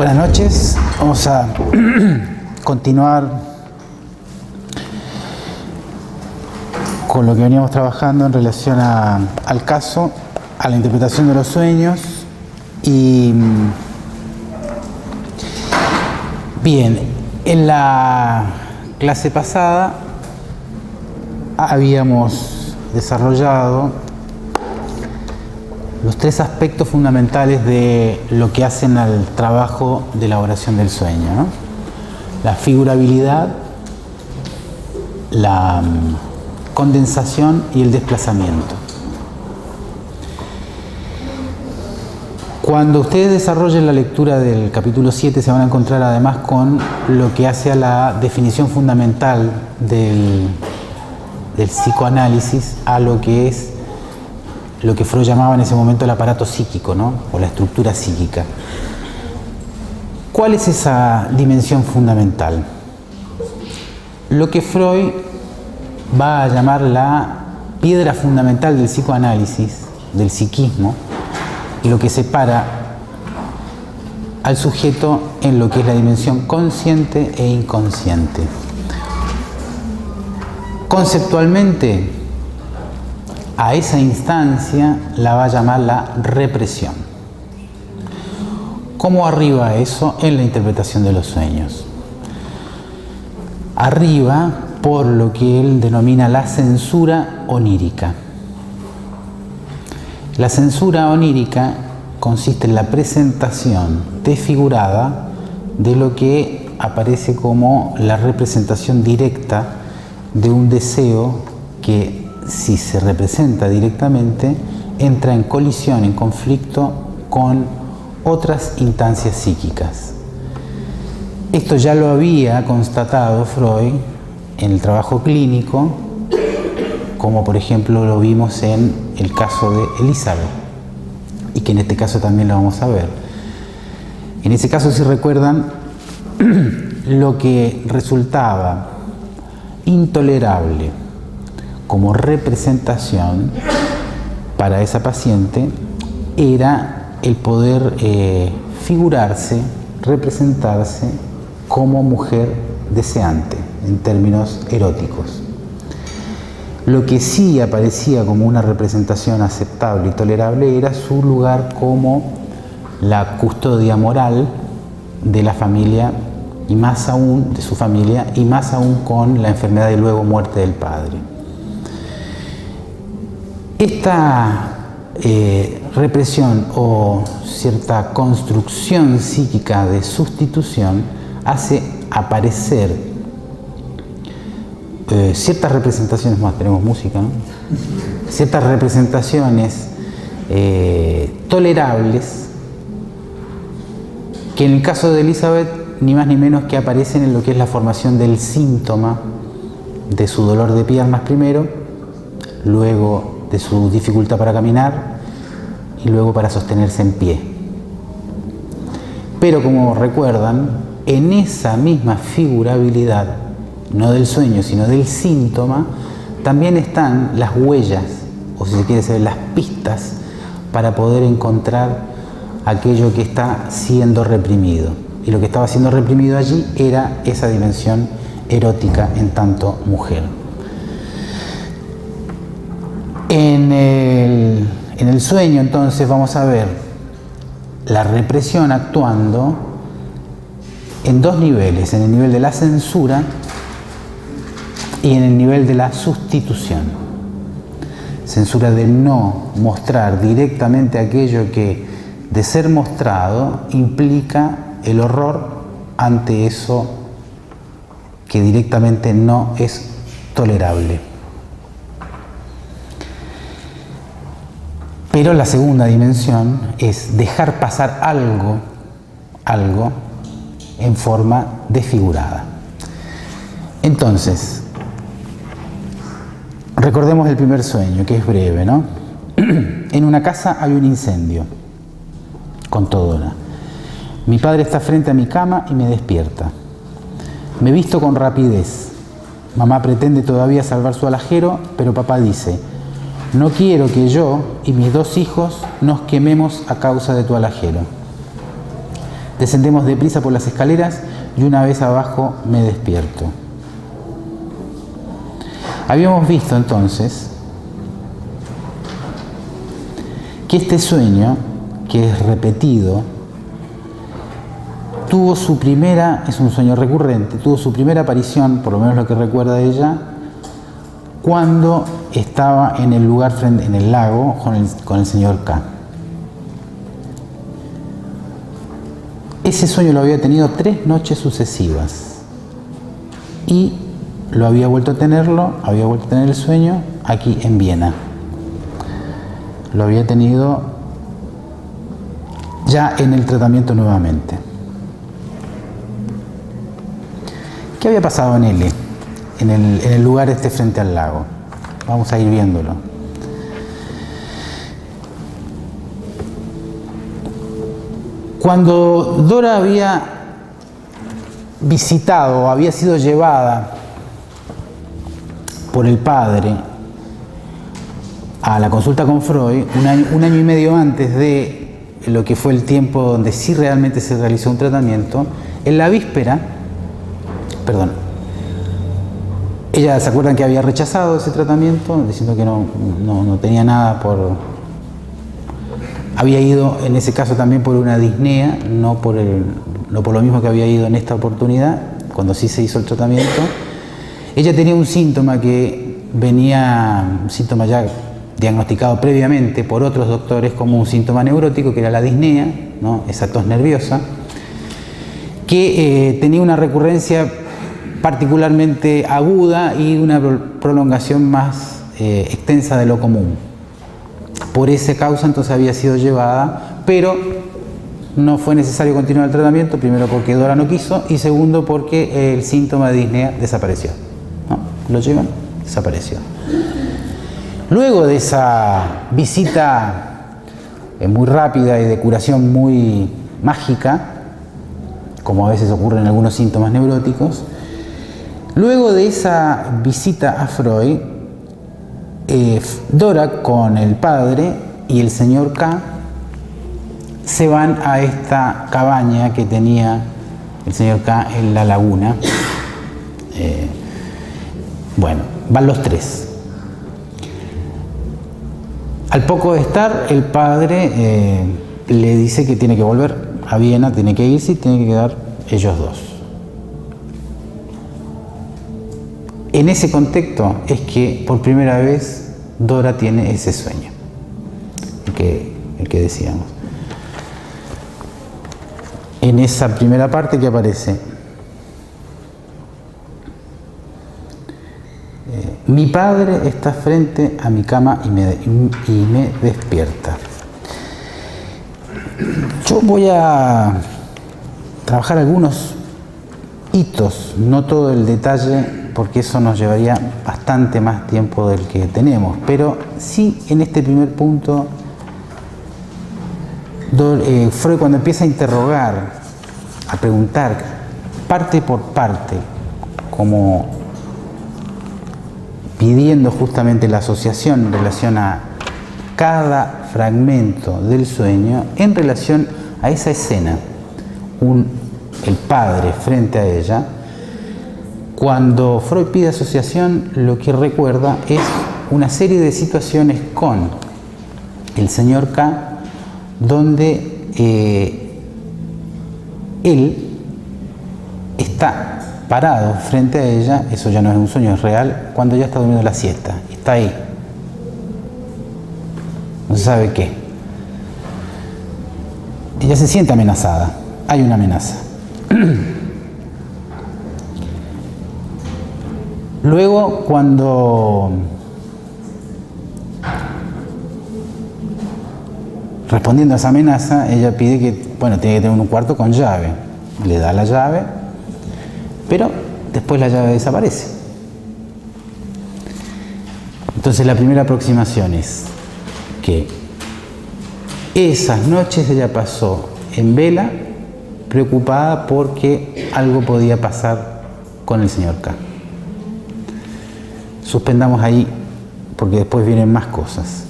Buenas noches, vamos a continuar con lo que veníamos trabajando en relación al caso, a la interpretación de los sueños. Y bien, en la clase pasada habíamos desarrollado los tres aspectos fundamentales de lo que hacen al trabajo de elaboración del sueño, ¿no? La figurabilidad, la condensación y el desplazamiento. Cuando ustedes desarrollen la lectura del capítulo 7 se van a encontrar además con lo que hace a la definición fundamental del psicoanálisis, a lo que es lo que Freud llamaba en ese momento el aparato psíquico, ¿no? O la estructura psíquica. ¿Cuál es esa dimensión fundamental? Lo que Freud va a llamar la piedra fundamental del psicoanálisis, del psiquismo, y lo que separa al sujeto en lo que es la dimensión consciente e inconsciente. Conceptualmente, a esa instancia la va a llamar la represión. ¿Cómo arriba eso en la interpretación de los sueños? Arriba por lo que él denomina la censura onírica. La censura onírica consiste en la presentación desfigurada de lo que aparece como la representación directa de un deseo que, si se representa directamente, entra en colisión, en conflicto con otras instancias psíquicas. Esto ya lo había constatado Freud en el trabajo clínico, como por ejemplo lo vimos en el caso de Elizabeth, y que en este caso también lo vamos a ver. En ese caso, si recuerdan, lo que resultaba intolerable como representación para esa paciente era el poder figurarse, representarse como mujer deseante en términos eróticos. Lo que sí aparecía como una representación aceptable y tolerable era su lugar como la custodia moral de la familia, y más aún de su familia, y más aún con la enfermedad y luego muerte del padre. Esta represión o cierta construcción psíquica de sustitución hace aparecer ciertas representaciones más, tenemos música, ¿no? Ciertas representaciones tolerables que en el caso de Elizabeth ni más ni menos que aparecen en lo que es la formación del síntoma de su dolor de piernas primero, luego de su dificultad para caminar y luego para sostenerse en pie. Pero como recuerdan, en esa misma figurabilidad, no del sueño, sino del síntoma, también están las huellas, o si se quiere decir, las pistas, para poder encontrar aquello que está siendo reprimido. Y lo que estaba siendo reprimido allí era esa dimensión erótica en tanto mujer. En el sueño, entonces, vamos a ver la represión actuando en dos niveles, en el nivel de la censura y en el nivel de la sustitución. Censura de no mostrar directamente aquello que, de ser mostrado, implica el horror ante eso que directamente no es tolerable. Pero la segunda dimensión es dejar pasar algo en forma desfigurada. Entonces, recordemos el primer sueño, que es breve, ¿no? En una casa hay un incendio, con Todona. Mi padre está frente a mi cama y me despierta. Me visto con rapidez. Mamá pretende todavía salvar su alajero, pero papá dice: no quiero que yo y mis dos hijos nos quememos a causa de tu alajero. Descendemos deprisa por las escaleras y una vez abajo me despierto. Habíamos visto entonces que este sueño, que es repetido, tuvo su primera, es un sueño recurrente, tuvo su primera aparición, por lo menos lo que recuerda ella, cuando estaba en el lugar, en el lago, con el señor K. Ese sueño lo había tenido 3 noches sucesivas y lo había vuelto a tener el sueño aquí en Viena. Lo había tenido ya en el tratamiento nuevamente. ¿Qué había pasado en L? En el lugar frente al lago. Vamos a ir viéndolo. Cuando Dora había visitado, había sido llevada por el padre a la consulta con Freud, un año y medio antes de lo que fue el tiempo donde sí realmente se realizó un tratamiento, en la víspera, ella, ¿se acuerdan que había rechazado ese tratamiento? Diciendo que no tenía nada había ido en ese caso también por una disnea, no por lo mismo que había ido en esta oportunidad, cuando sí se hizo el tratamiento. Ella tenía un síntoma que un síntoma ya diagnosticado previamente por otros doctores como un síntoma neurótico, que era la disnea, ¿no? Esa tos nerviosa, que tenía una recurrencia particularmente aguda y una prolongación más extensa de lo común. Por esa causa entonces había sido llevada, pero no fue necesario continuar el tratamiento, primero porque Dora no quiso y segundo porque el síntoma de disnea desapareció, ¿no? Lo llevan, desapareció. Luego de esa visita muy rápida y de curación muy mágica, como a veces ocurre en algunos síntomas neuróticos, luego de esa visita a Freud, Dora con el padre y el señor K se van a esta cabaña que tenía el señor K en la laguna. Van los 3. Al poco de estar, el padre le dice que tiene que volver a Viena, tiene que irse y tienen que quedar ellos 2. En ese contexto es que por primera vez Dora tiene ese sueño, el que decíamos. En esa primera parte que aparece, mi padre está frente a mi cama y me despierta. Yo voy a trabajar algunos hitos, no todo el detalle, porque eso nos llevaría bastante más tiempo del que tenemos, pero sí en este primer punto, Freud, cuando empieza a interrogar, a preguntar parte por parte, como pidiendo justamente la asociación en relación a cada fragmento del sueño, en relación a esa escena, el padre frente a ella. Cuando Freud pide asociación, lo que recuerda es una serie de situaciones con el señor K, donde él está parado frente a ella, eso ya no es un sueño, es real, cuando ella está durmiendo la siesta, está ahí, no se sabe qué. Ella se siente amenazada, hay una amenaza. Luego, cuando respondiendo a esa amenaza, ella pide que, tiene que tener un cuarto con llave. Le da la llave, pero después la llave desaparece. Entonces la primera aproximación es que esas noches ella pasó en vela, preocupada porque algo podía pasar con el señor K. Suspendamos ahí porque después vienen más cosas.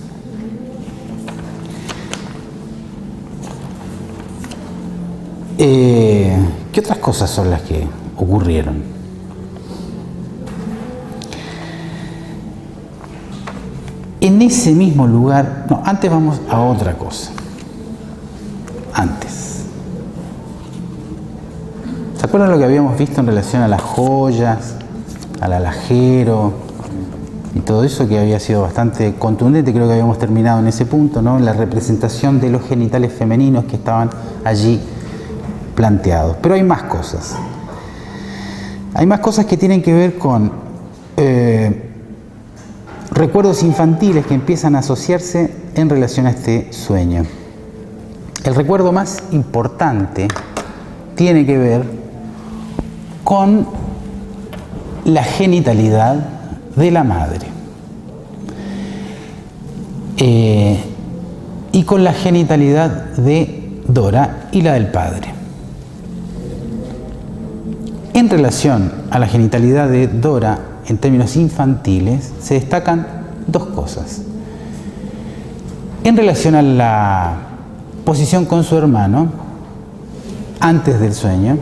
¿Qué otras cosas son las que ocurrieron? En ese mismo lugar, no, antes vamos a otra cosa. Antes. ¿Se acuerdan lo que habíamos visto en relación a las joyas, al alajero y todo eso, que había sido bastante contundente? Creo que habíamos terminado en ese punto, ¿no? La representación de los genitales femeninos que estaban allí planteados. Pero hay más cosas. Hay más cosas que tienen que ver con recuerdos infantiles que empiezan a asociarse en relación a este sueño. El recuerdo más importante tiene que ver con la genitalidad de la madre y con la genitalidad de Dora y la del padre. En relación a la genitalidad de Dora en términos infantiles se destacan dos cosas. En relación a la posición con su hermano antes del sueño,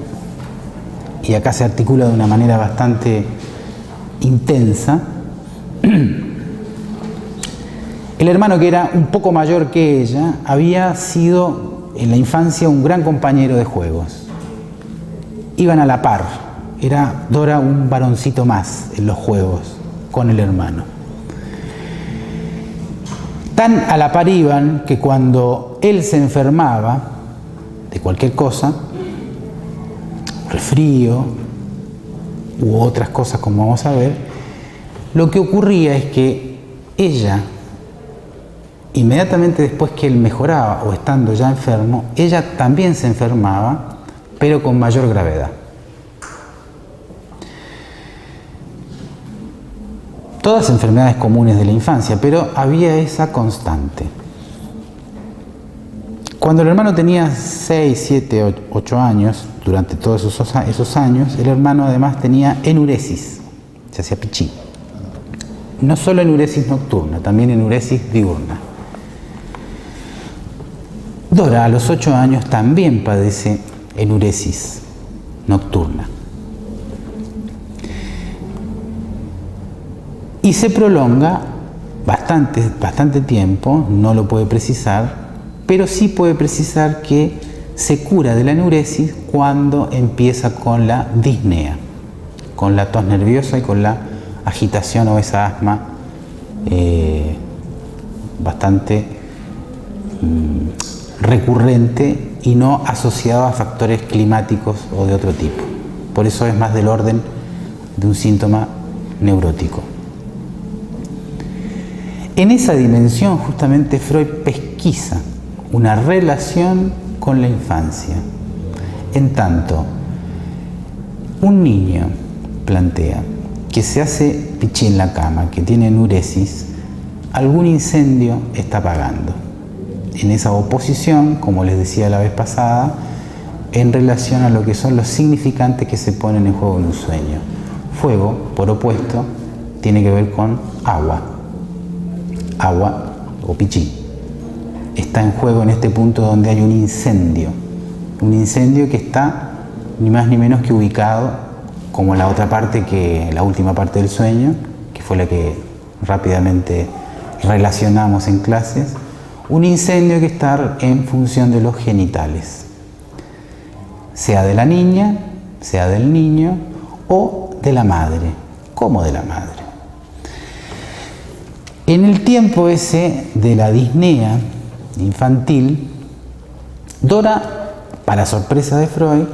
y acá se articula de una manera bastante intensa, el hermano, que era un poco mayor que ella, había sido en la infancia un gran compañero de juegos. Iban a la par. Era Dora un varoncito más en los juegos con el hermano. Tan a la par iban que cuando él se enfermaba de cualquier cosa, resfrío u otras cosas como vamos a ver, lo que ocurría es que ella, inmediatamente después que él mejoraba o estando ya enfermo, ella también se enfermaba, pero con mayor gravedad. Todas enfermedades comunes de la infancia, pero había esa constante. Cuando el hermano tenía 6, 7, 8 años, durante todos esos años, el hermano además tenía enuresis, se hacía pichí. No solo enuresis nocturna, también enuresis diurna. Dora a los 8 años también padece enuresis nocturna. Y se prolonga bastante tiempo, no lo puede precisar, pero sí puede precisar que se cura de la enuresis cuando empieza con la disnea, con la tos nerviosa y con la agitación o esa asma bastante recurrente y no asociada a factores climáticos o de otro tipo. Por eso es más del orden de un síntoma neurótico. En esa dimensión justamente Freud pesquisa una relación con la infancia. En tanto, un niño plantea que se hace pichí en la cama, que tiene enuresis, algún incendio está apagando. En esa oposición, como les decía la vez pasada, en relación a lo que son los significantes que se ponen en juego en un sueño. Fuego, por opuesto, tiene que ver con agua. Agua o pichí. Está en juego en este punto donde hay un incendio que está ni más ni menos que ubicado como la otra parte, que la última parte del sueño, que fue la que rápidamente relacionamos en clases, un incendio que está en función de los genitales, sea de la niña, sea del niño o de la madre, como de la madre. En el tiempo ese de la disnea infantil, Dora, para sorpresa de Freud,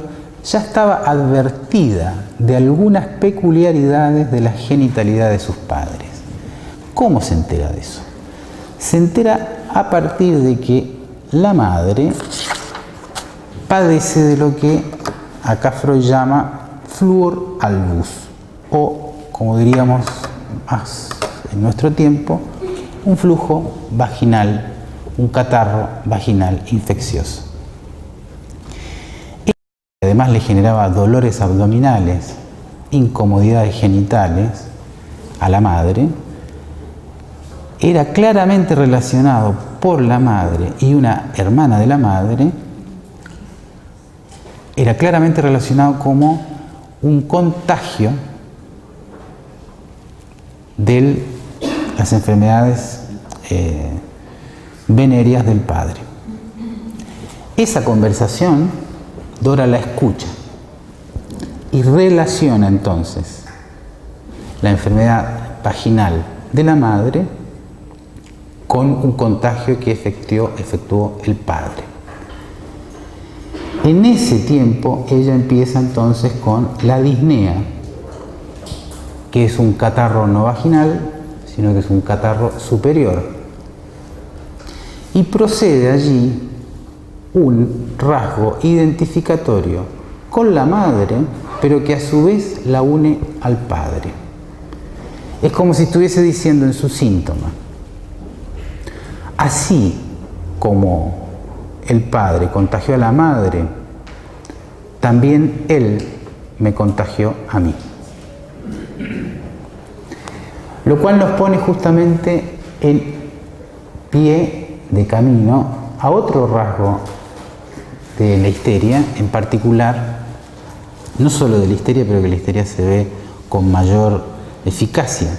ya estaba advertida de algunas peculiaridades de la genitalidad de sus padres. ¿Cómo se entera de eso? Se entera a partir de que la madre padece de lo que acá Freud llama fluor albus, o, como diríamos más en nuestro tiempo, un flujo vaginal, un catarro vaginal infeccioso. Además le generaba dolores abdominales, incomodidades genitales a la madre. Era claramente relacionado por la madre y una hermana de la madre era claramente relacionado como un contagio de las enfermedades venéreas del padre. Esa conversación Dora la escucha y relaciona entonces la enfermedad vaginal de la madre con un contagio que efectuó el padre. En ese tiempo ella empieza entonces con la disnea, que es un catarro no vaginal, sino que es un catarro superior. Y procede allí un rasgo identificatorio con la madre, pero que a su vez la une al padre. Es como si estuviese diciendo en su síntoma: así como el padre contagió a la madre, también él me contagió a mí. Lo cual nos pone justamente en pie de camino a otro rasgo de la histeria, en particular, no solo de la histeria, pero que la histeria se ve con mayor eficacia.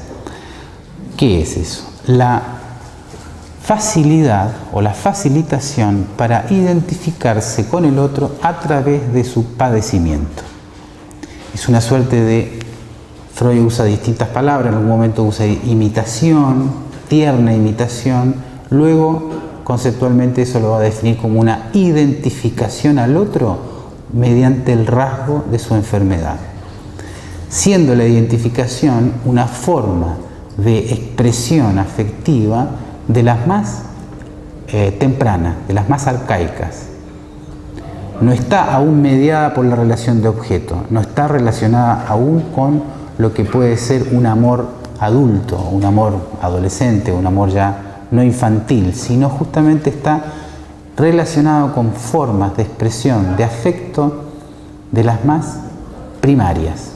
¿Qué es eso? La facilidad o la facilitación para identificarse con el otro a través de su padecimiento. Es una suerte de... Freud usa distintas palabras, en algún momento usa imitación, tierna imitación, luego conceptualmente eso lo va a definir como una identificación al otro mediante el rasgo de su enfermedad, siendo la identificación una forma de expresión afectiva de las más tempranas, de las más arcaicas. No está aún mediada por la relación de objeto, no está relacionada aún con lo que puede ser un amor adulto, un amor adolescente, un amor ya no infantil, sino justamente está relacionado con formas de expresión de afecto de las más primarias.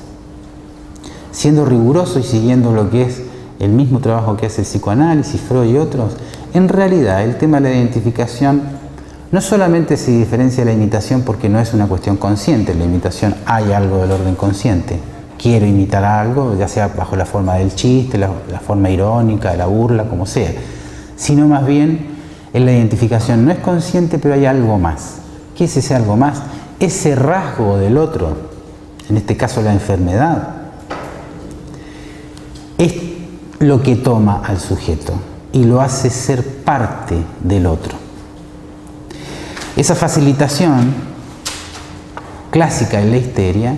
Siendo riguroso y siguiendo lo que es el mismo trabajo que hace el psicoanálisis, Freud y otros, en realidad el tema de la identificación no solamente se diferencia de la imitación porque no es una cuestión consciente, en la imitación hay algo del orden consciente. Quiero imitar algo, ya sea bajo la forma del chiste, la forma irónica, de la burla, como sea, sino más bien en la identificación no es consciente, pero hay algo más. ¿Qué es ese algo más? Ese rasgo del otro, en este caso la enfermedad, es lo que toma al sujeto y lo hace ser parte del otro. Esa facilitación clásica en la histeria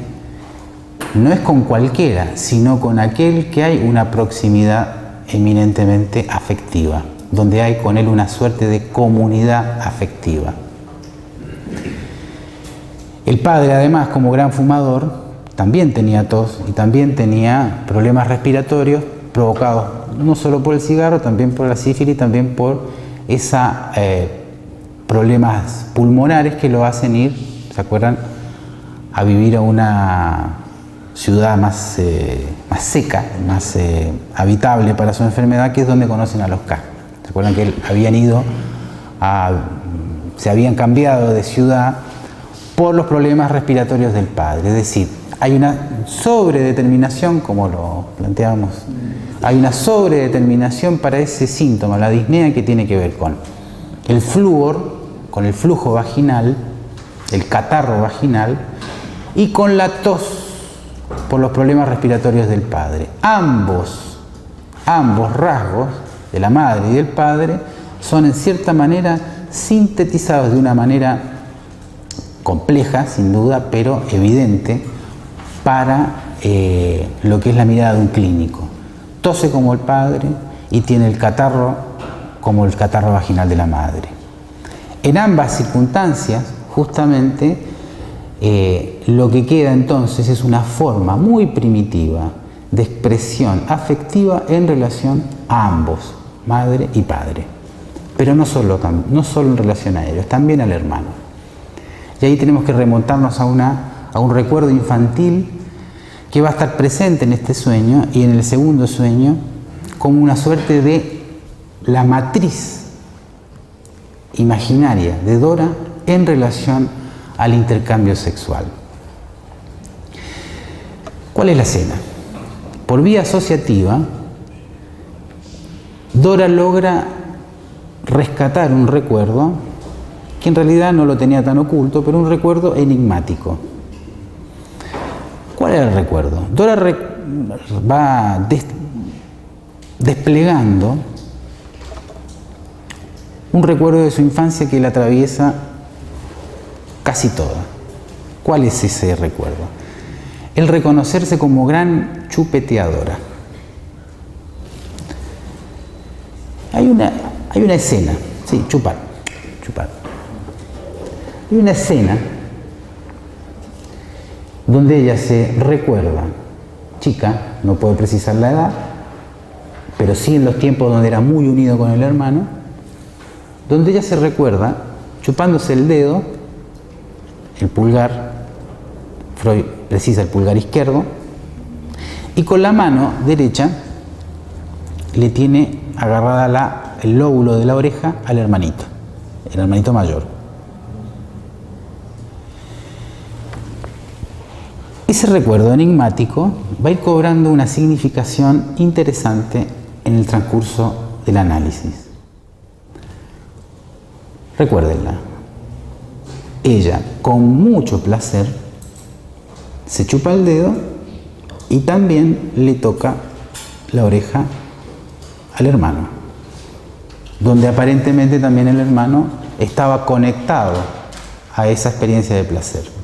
no es con cualquiera, sino con aquel que hay una proximidad eminentemente afectiva, donde hay con él una suerte de comunidad afectiva. El padre, además, como gran fumador, también tenía tos y también tenía problemas respiratorios provocados no solo por el cigarro, también por la sífilis, también por esos problemas pulmonares que lo hacen ir, ¿se acuerdan?, a vivir a una ciudad más seca, más habitable para su enfermedad, que es donde conocen a los K. ¿Se acuerdan que se habían cambiado de ciudad por los problemas respiratorios del padre? Es decir, hay una sobredeterminación, como lo planteábamos, hay una sobredeterminación para ese síntoma, la disnea, que tiene que ver con el flúor, con el flujo vaginal, el catarro vaginal, y con la tos por los problemas respiratorios del padre. Ambos rasgos de la madre y del padre son en cierta manera sintetizados de una manera compleja, sin duda, pero evidente para lo que es la mirada de un clínico. Tose como el padre y tiene el catarro como el catarro vaginal de la madre. En ambas circunstancias, justamente, lo que queda entonces es una forma muy primitiva de expresión afectiva en relación a ambos, madre y padre. Pero no solo en relación a ellos, también al hermano. Y ahí tenemos que remontarnos a un recuerdo infantil que va a estar presente en este sueño y en el segundo sueño como una suerte de la matriz imaginaria de Dora en relación al intercambio sexual. ¿Cuál es la escena? Por vía asociativa, Dora logra rescatar un recuerdo que en realidad no lo tenía tan oculto, pero un recuerdo enigmático. ¿Cuál era el recuerdo? Dora va desplegando un recuerdo de su infancia que la atraviesa casi toda. ¿Cuál es ese recuerdo? El reconocerse como gran chupeteadora. Hay una escena, sí, chupar. Hay una escena donde ella se recuerda, chica, no puedo precisar la edad, pero sí en los tiempos donde era muy unido con el hermano, donde ella se recuerda chupándose el dedo, el pulgar, Freud precisa el pulgar izquierdo, y con la mano derecha le tiene agarrada el lóbulo de la oreja al hermanito, el hermanito mayor. Ese recuerdo enigmático va a ir cobrando una significación interesante en el transcurso del análisis. Recuérdenla, ella con mucho placer se chupa el dedo y también le toca la oreja al hermano, donde aparentemente también el hermano estaba conectado a esa experiencia de placer.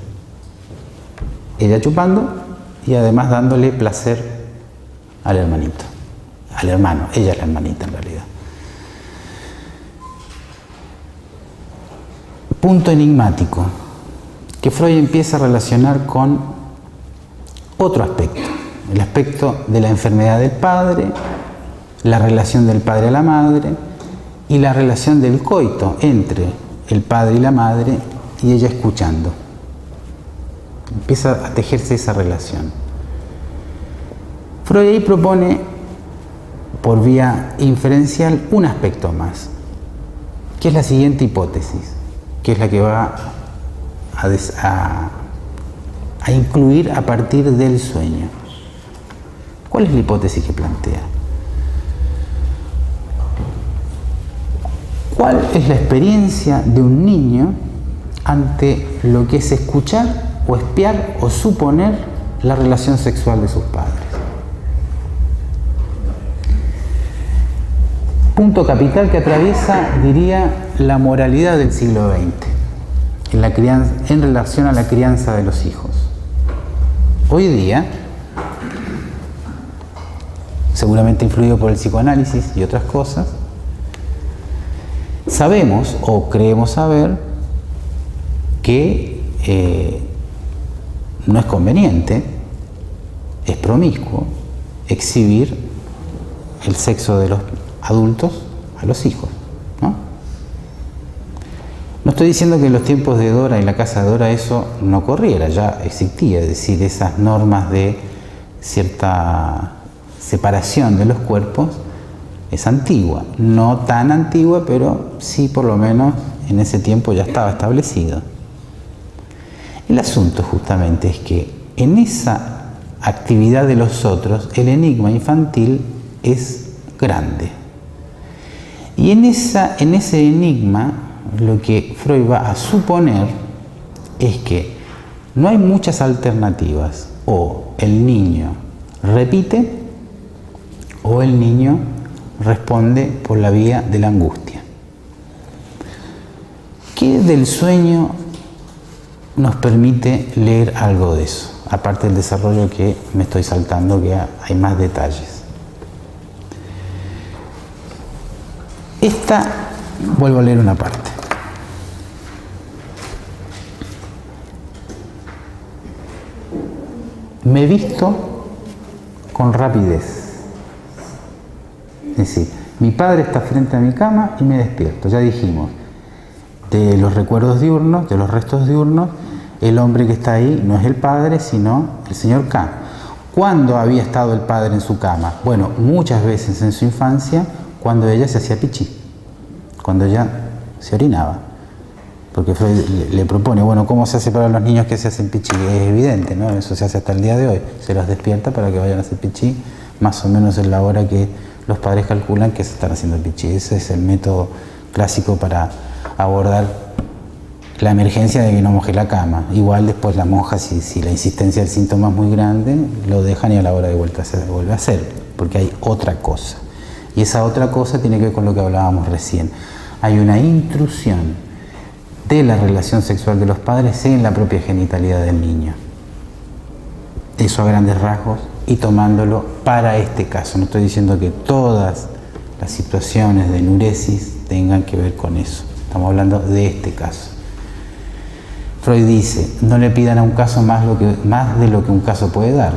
Ella chupando y además dándole placer al hermanito, al hermano, ella es la hermanita en realidad. Punto enigmático que Freud empieza a relacionar con otro aspecto, el aspecto de la enfermedad del padre, la relación del padre a la madre y la relación del coito entre el padre y la madre y ella escuchando. Empieza a tejerse esa relación. Freud ahí propone, por vía inferencial, un aspecto más, que es la siguiente hipótesis, que es la que va a incluir a partir del sueño. ¿Cuál es la hipótesis que plantea? ¿Cuál es la experiencia de un niño ante lo que es escuchar o espiar o suponer la relación sexual de sus padres? Punto capital que atraviesa, diría, la moralidad del siglo XX en relación a la crianza de los hijos. Hoy día, seguramente influido por el psicoanálisis y otras cosas, sabemos o creemos saber que no es conveniente, es promiscuo, exhibir el sexo de los adultos a los hijos, ¿no? No estoy diciendo que en los tiempos de Dora y la casa de Dora eso no corriera, ya existía, es decir, esas normas de cierta separación de los cuerpos es antigua, no tan antigua, pero sí por lo menos en ese tiempo ya estaba establecido. El asunto justamente es que en esa actividad de los otros el enigma infantil es grande. Y en ese enigma lo que Freud va a suponer es que no hay muchas alternativas. O el niño repite o el niño responde por la vía de la angustia. ¿Qué del sueño nos permite leer algo de eso? Aparte del desarrollo que me estoy saltando, que hay más detalles. Vuelvo a leer una parte. Me visto con rapidez. Es decir, mi padre está frente a mi cama y me despierto. Ya dijimos, de los recuerdos diurnos, de los restos diurnos, el hombre que está ahí no es el padre, sino el señor K. ¿Cuándo había estado el padre en su cama? Bueno, muchas veces en su infancia, cuando ella se hacía pichí, cuando ella se orinaba. Porque Freud le propone, bueno, ¿cómo se hace para los niños que se hacen pichí? Es evidente, ¿no? Eso se hace hasta el día de hoy. Se los despierta para que vayan a hacer pichí, más o menos en la hora que los padres calculan que se están haciendo pichí. Ese es el método clásico para abordar la emergencia de que no moje la cama. Igual después la monja, si la insistencia del síntoma es muy grande, lo dejan y a la hora de vuelta se vuelve a hacer, porque hay otra cosa. Y esa otra cosa tiene que ver con lo que hablábamos recién. Hay una intrusión de la relación sexual de los padres en la propia genitalidad del niño. Eso a grandes rasgos y tomándolo para este caso. No estoy diciendo que todas las situaciones de enuresis tengan que ver con eso. Estamos hablando de este caso. Freud dice, no le pidan a un caso más de lo que un caso puede dar,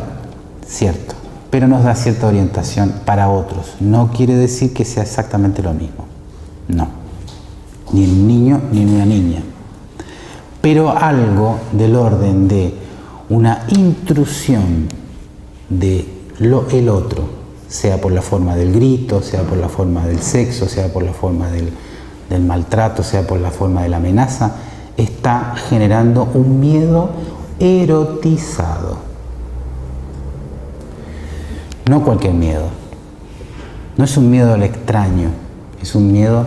cierto, pero nos da cierta orientación para otros. No quiere decir que sea exactamente lo mismo, no, ni en un niño ni en una niña, pero algo del orden de una intrusión de el otro, sea por la forma del grito, sea por la forma del sexo, sea por la forma del maltrato, sea por la forma de la amenaza, está generando un miedo erotizado. No cualquier miedo. No es un miedo al extraño, es un miedo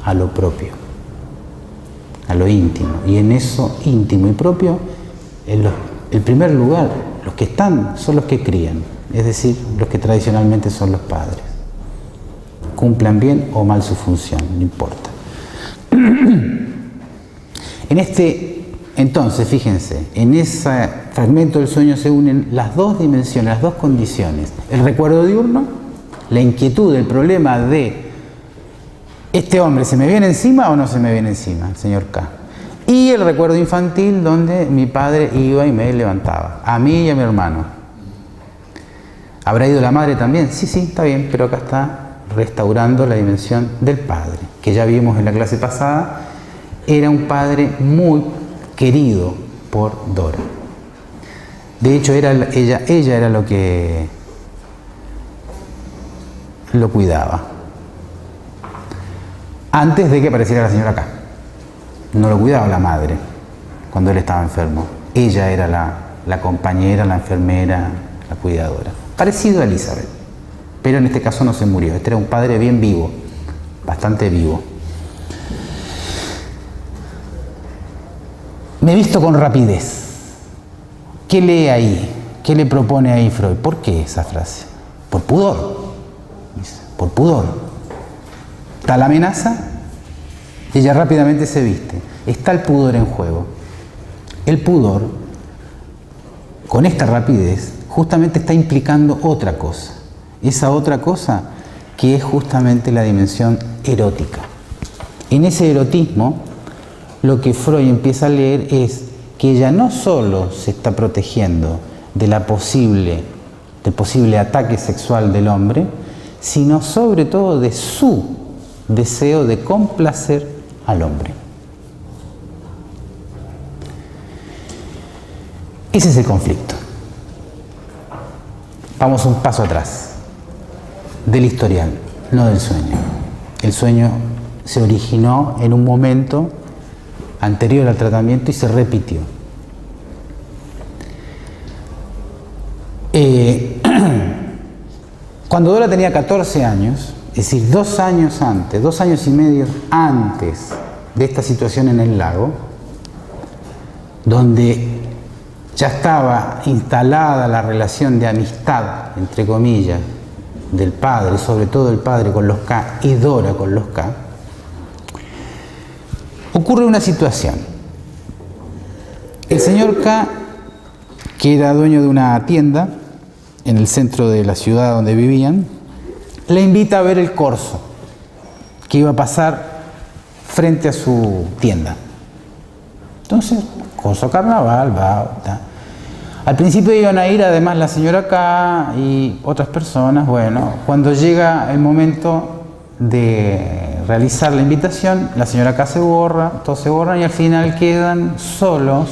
a lo propio, a lo íntimo. Y en eso íntimo y propio, el primer lugar, los que están son los que crían, es decir, los que tradicionalmente son los padres. Cumplan bien o mal su función, no importa. Entonces, fíjense, en ese fragmento del sueño se unen las dos dimensiones, las dos condiciones. El recuerdo diurno, la inquietud, el problema de ¿este hombre se me viene encima o no se me viene encima, el señor K? Y el recuerdo infantil donde mi padre iba y me levantaba, a mí y a mi hermano. ¿Habrá ido la madre también? Sí, está bien, pero acá está restaurando la dimensión del padre, que ya vimos en la clase pasada. Era un padre muy querido por Dora. De hecho, ella era lo que lo cuidaba. Antes de que apareciera la señora K. No lo cuidaba la madre cuando él estaba enfermo. Ella era la compañera, la enfermera, la cuidadora. Parecido a Elizabeth. Pero en este caso no se murió. Este era un padre bien vivo, bastante vivo. Me he visto con rapidez. ¿Qué lee ahí? ¿Qué le propone ahí Freud? ¿Por qué esa frase? Por pudor. Dice, por pudor. Está la amenaza, ella rápidamente se viste. Está el pudor en juego. El pudor, con esta rapidez, justamente está implicando otra cosa. Esa otra cosa que es justamente la dimensión erótica. En ese erotismo, lo que Freud empieza a leer es que ella no solo se está protegiendo del posible ataque sexual del hombre, sino sobre todo de su deseo de complacer al hombre. Ese es el conflicto. Vamos un paso atrás del historial, no del sueño. El sueño se originó en un momento anterior al tratamiento y se repitió. Cuando Dora tenía 14 años, es decir, 2 años antes, 2 años y medio antes de esta situación en el lago, donde ya estaba instalada la relación de amistad, entre comillas, del padre, sobre todo el padre con los K y Dora con los K, ocurre una situación. El señor K, que era dueño de una tienda en el centro de la ciudad donde vivían, le invita a ver el corso que iba a pasar frente a su tienda. Entonces, corso carnaval, va. Al principio iban a ir además la señora K y otras personas. Bueno, cuando llega el momento de realizar la invitación, la señora K se borra, todos se borran y al final quedan solos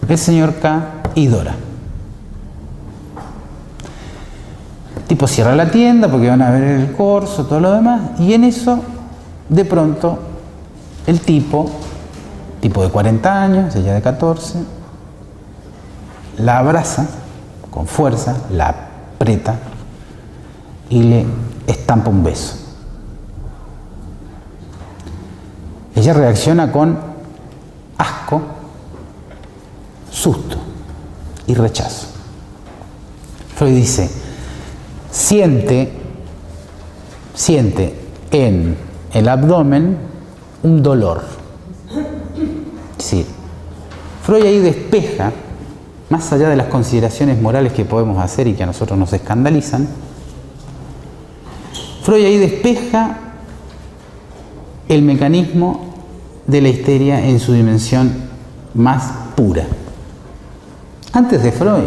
el señor K y Dora. El tipo cierra la tienda porque van a ver el corso, todo lo demás, y en eso, de pronto, el tipo tipo de 40 años, ella de 14, la abraza con fuerza, la aprieta y le estampa un beso. Ella reacciona con asco, susto y rechazo. Freud dice, siente en el abdomen un dolor. Sí. Freud ahí despeja, más allá de las consideraciones morales que podemos hacer y que a nosotros nos escandalizan, Freud ahí despeja el mecanismo de la histeria en su dimensión más pura. Antes de Freud,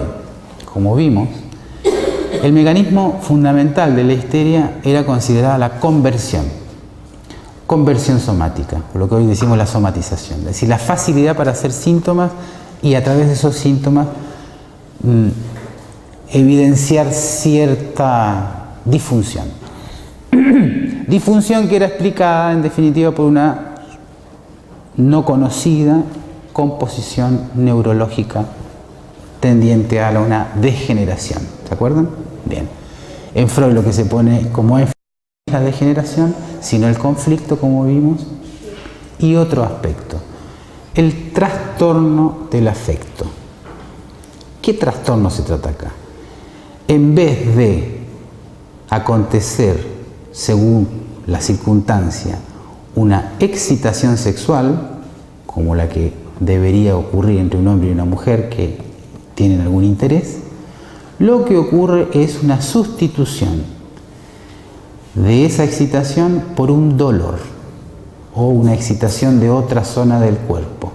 como vimos, el mecanismo fundamental de la histeria era considerada la conversión somática, por lo que hoy decimos la somatización, es decir, la facilidad para hacer síntomas y a través de esos síntomas evidenciar cierta disfunción. Disfunción que era explicada en definitiva por una no conocida composición neurológica tendiente a una degeneración. ¿Se acuerdan? Bien. En Freud lo que se pone como énfasis es la degeneración, sino el conflicto, como vimos, y otro aspecto, el trastorno del afecto. ¿Qué trastorno se trata acá? En vez de acontecer, según la circunstancia, una excitación sexual, como la que debería ocurrir entre un hombre y una mujer que tienen algún interés, lo que ocurre es una sustitución de esa excitación por un dolor o una excitación de otra zona del cuerpo.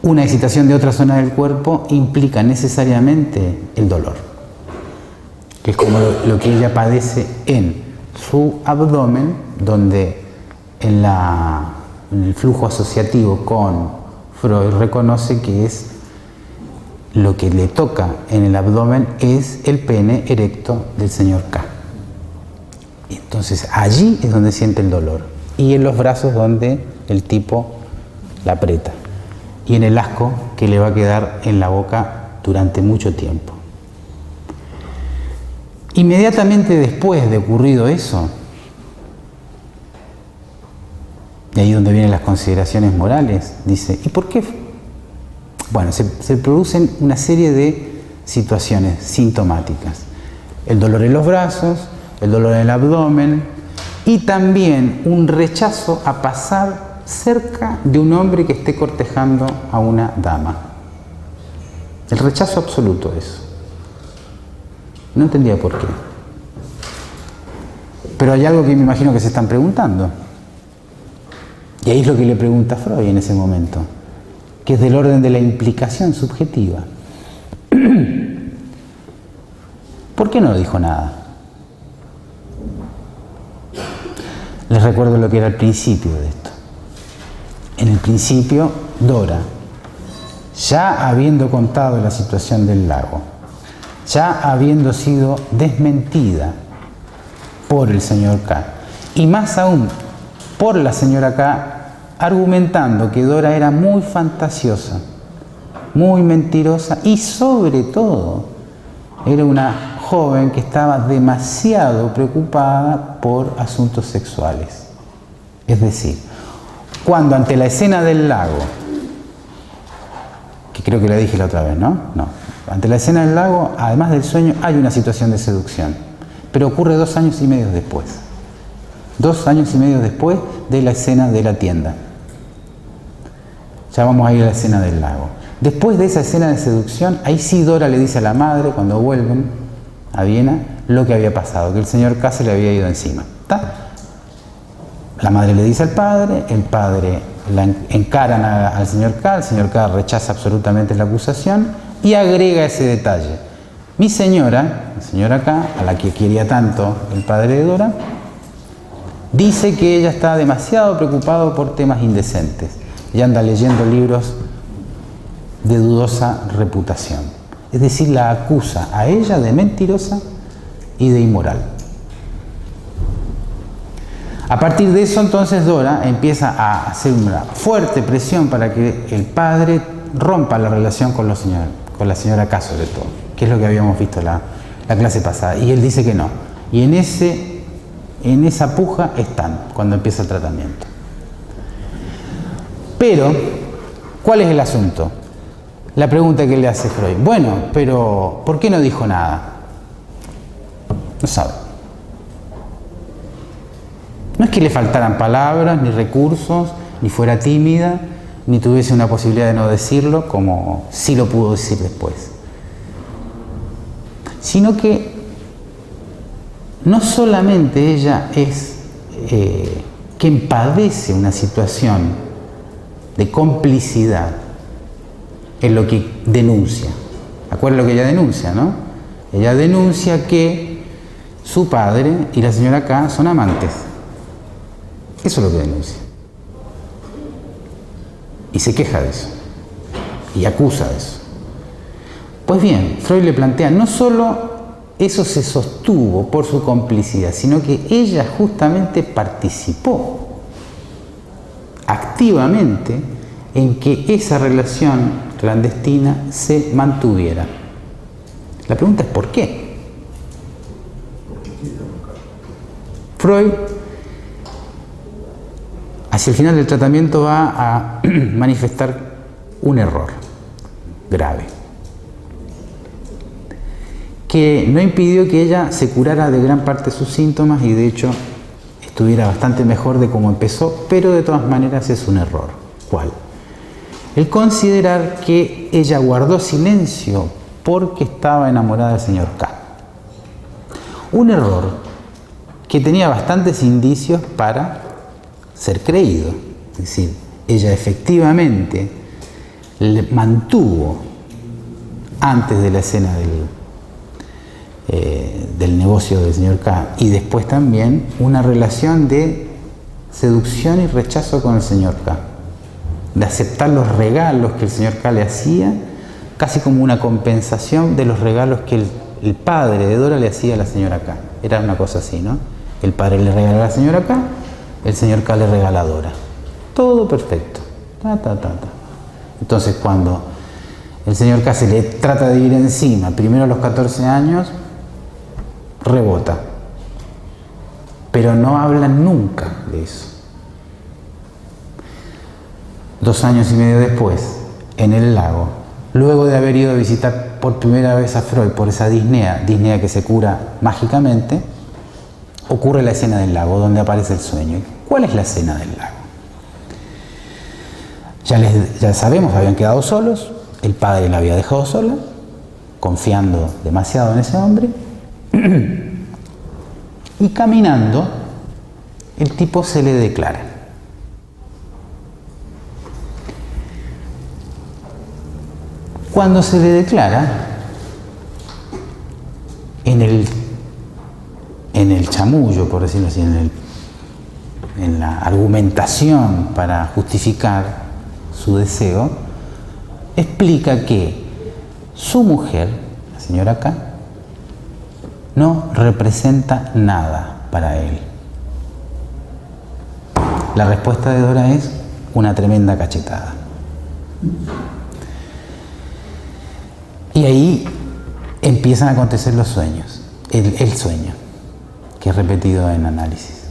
Una excitación de otra zona del cuerpo implica necesariamente el dolor, que es como lo que ella padece en su abdomen, donde en el flujo asociativo con Freud reconoce que es lo que le toca en el abdomen es el pene erecto del señor K. Entonces allí es donde siente el dolor, y en los brazos donde el tipo la aprieta, y en el asco que le va a quedar en la boca durante mucho tiempo. Inmediatamente después de ocurrido eso, y ahí donde vienen las consideraciones morales, dice, ¿y por qué? Bueno, se producen una serie de situaciones sintomáticas. El dolor en los brazos, el dolor en el abdomen y también un rechazo a pasar cerca de un hombre que esté cortejando a una dama. El rechazo absoluto eso. No entendía por qué. Pero hay algo que me imagino que se están preguntando. Y ahí es lo que le pregunta Freud en ese momento, que es del orden de la implicación subjetiva. ¿Por qué no dijo nada? Les recuerdo lo que era el principio de esto. En el principio, Dora, ya habiendo contado la situación del lago, ya habiendo sido desmentida por el señor K, y más aún por la señora K, argumentando que Dora era muy fantasiosa, muy mentirosa y sobre todo era una joven que estaba demasiado preocupada por asuntos sexuales. Es decir, cuando ante la escena del lago, que creo que la dije la otra vez, ¿no? No. Ante la escena del lago, además del sueño, hay una situación de seducción, pero ocurre 2 años y medio después. 2 años y medio después de la escena de la tienda. Ya vamos a ir a la escena del lago. Después de esa escena de seducción, ahí sí Dora le dice a la madre, cuando vuelven a Viena, lo que había pasado, que el señor K se le había ido encima. ¿Está? La madre le dice al padre, el padre la encaran al señor K, el señor K rechaza absolutamente la acusación y agrega ese detalle. Mi señora, la señora K, a la que quería tanto el padre de Dora, dice que ella está demasiado preocupada por temas indecentes y anda leyendo libros de dudosa reputación. Es decir, la acusa a ella de mentirosa y de inmoral. A partir de eso, entonces, Dora empieza a hacer una fuerte presión para que el padre rompa la relación con la señora K, sobre todo, que es lo que habíamos visto la clase pasada. Y él dice que no. Y en esa puja están cuando empieza el tratamiento. Pero, ¿cuál es el asunto? La pregunta que le hace Freud. Bueno, pero ¿por qué no dijo nada? No sabe. No es que le faltaran palabras, ni recursos, ni fuera tímida, ni tuviese una posibilidad de no decirlo, como sí lo pudo decir después. Sino que no solamente ella es quien padece una situación de complicidad en lo que denuncia. Acuérdense lo que ella denuncia, ¿no? Ella denuncia que su padre y la señora K son amantes. Eso es lo que denuncia. Y se queja de eso. Y acusa de eso. Pues bien, Freud le plantea, no solo eso se sostuvo por su complicidad, sino que ella justamente participó activamente en que esa relación clandestina se mantuviera. La pregunta es ¿por qué? Freud, hacia el final del tratamiento, va a manifestar un error grave, que no impidió que ella se curara de gran parte de sus síntomas y de hecho estuviera bastante mejor de como empezó, pero de todas maneras es un error. ¿Cuál? El considerar que ella guardó silencio porque estaba enamorada del señor K. Un error que tenía bastantes indicios para ser creído. Es decir, ella efectivamente mantuvo, antes de la escena del negocio del señor K y después también, una relación de seducción y rechazo con el señor K, de aceptar los regalos que el señor K le hacía, casi como una compensación de los regalos que el padre de Dora le hacía a la señora K. Era una cosa así, ¿no? El padre le regala a la señora K, el señor K le regala a Dora. Todo perfecto. Entonces, cuando el señor K se le trata de ir encima, primero a los 14 años, rebota. Pero no hablan nunca de eso. 2 años y medio después, en el lago, luego de haber ido a visitar por primera vez a Freud por esa disnea que se cura mágicamente, ocurre la escena del lago, donde aparece el sueño. ¿Cuál es la escena del lago? Ya sabemos, habían quedado solos, el padre la había dejado sola, confiando demasiado en ese hombre, y caminando, el tipo se le declara. Cuando se le declara, en el chamullo, por decirlo así, en la argumentación para justificar su deseo, explica que su mujer, la señora K, no representa nada para él. La respuesta de Dora es una tremenda cachetada. Y ahí empiezan a acontecer los sueños, el sueño, que es repetido en análisis.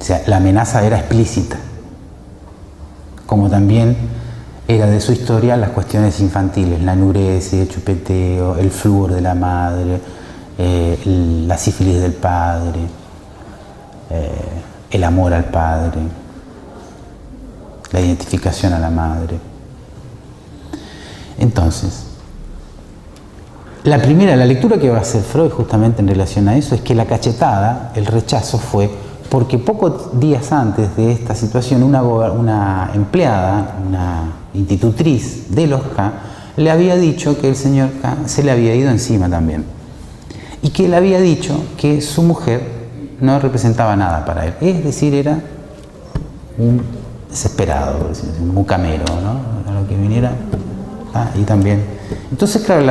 O sea, la amenaza era explícita, como también era de su historia las cuestiones infantiles, la enuresis, el chupeteo, el flúor de la madre, la sífilis del padre, el amor al padre, la identificación a la madre. Entonces, la lectura que va a hacer Freud justamente en relación a eso es que la cachetada, el rechazo, fue porque pocos días antes de esta situación una empleada, una institutriz de los K, le había dicho que el señor K se le había ido encima también y que le había dicho que su mujer no representaba nada para él, es decir, era un desesperado, un mucamero, ¿no? A lo que viniera. Y también. Entonces, claro,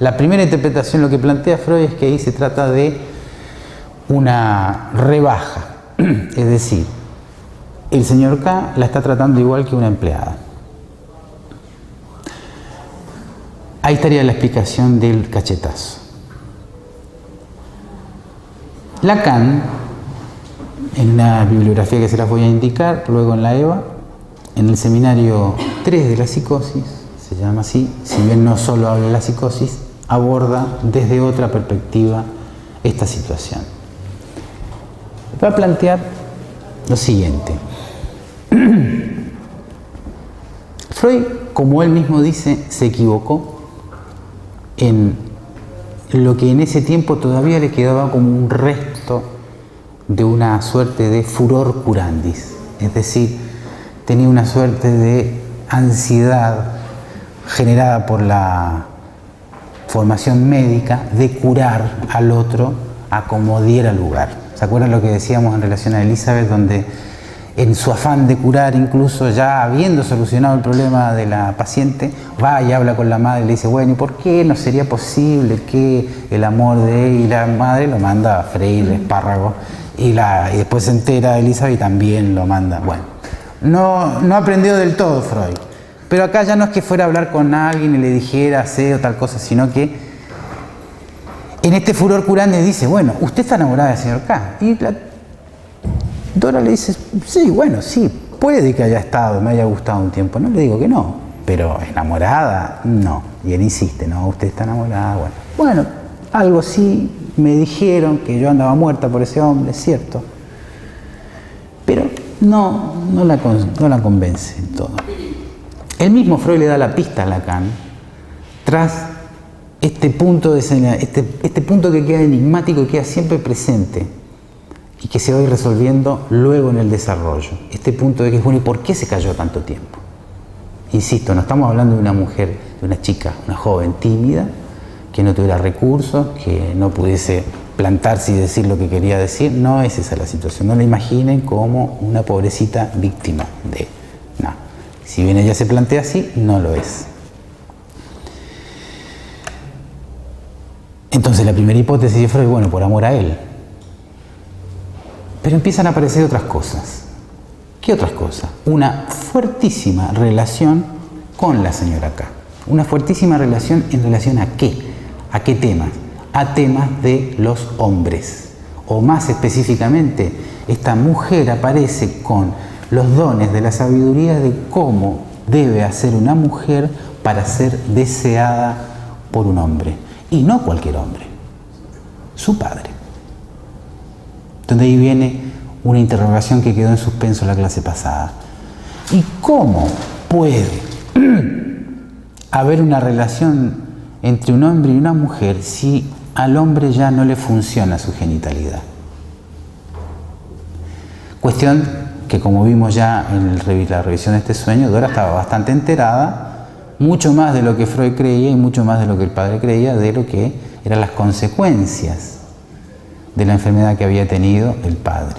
la primera interpretación, lo que plantea Freud es que ahí se trata de una rebaja, es decir, el señor K la está tratando igual que una empleada. Ahí estaría la explicación del cachetazo. Lacan, en una bibliografía que se las voy a indicar luego en la EVA, en el seminario 3 de la psicosis, se llama así, si bien no solo habla de la psicosis, aborda desde otra perspectiva esta situación. Va a plantear lo siguiente. Freud, como él mismo dice, se equivocó en lo que en ese tiempo todavía le quedaba como un resto de una suerte de furor curandis, es decir, tenía una suerte de ansiedad generada por la formación médica de curar al otro a como diera lugar. ¿Se acuerdan lo que decíamos en relación a Elizabeth, donde en su afán de curar, incluso ya habiendo solucionado el problema de la paciente, va y habla con la madre y le dice, bueno, ¿y por qué no sería posible que el amor de él? Y la madre lo manda a freír espárragos y después se entera Elizabeth y también lo manda. Bueno, no aprendió del todo Freud, pero acá ya no es que fuera a hablar con alguien y le dijera hacer o tal cosa, sino que en este furor curante dice, bueno, usted está enamorada del señor K. Y Dora le dice, sí, bueno, sí, puede que haya estado, me haya gustado un tiempo, no le digo que no, pero enamorada, no. Y él insiste, no, usted está enamorada, bueno, algo sí, me dijeron que yo andaba muerta por ese hombre, es cierto, pero no la convence en todo. El mismo Freud le da la pista a Lacan tras este punto este punto que queda enigmático y queda siempre presente y que se va a ir resolviendo luego en el desarrollo. Este punto de que es bueno, ¿y por qué se cayó tanto tiempo? Insisto, no estamos hablando de una mujer, de una chica, una joven tímida, que no tuviera recursos, que no pudiese plantarse y decir lo que quería decir. No es esa la situación. No la imaginen como una pobrecita víctima de... No. Si bien ella se plantea así, no lo es. Entonces la primera hipótesis de Freud, bueno, por amor a él. Pero empiezan a aparecer otras cosas. ¿Qué otras cosas? Una fuertísima relación con la señora K. Una fuertísima relación ¿en relación a qué? ¿A qué temas? A temas de los hombres. O más específicamente, esta mujer aparece con los dones de la sabiduría de cómo debe hacer una mujer para ser deseada por un hombre. Y no cualquier hombre, su padre. Donde ahí viene una interrogación que quedó en suspenso la clase pasada. ¿Y cómo puede haber una relación entre un hombre y una mujer si al hombre ya no le funciona su genitalidad? Cuestión que, como vimos ya en la revisión de este sueño, Dora estaba bastante enterada, mucho más de lo que Freud creía y mucho más de lo que el padre creía, de lo que eran las consecuencias de la enfermedad que había tenido el padre.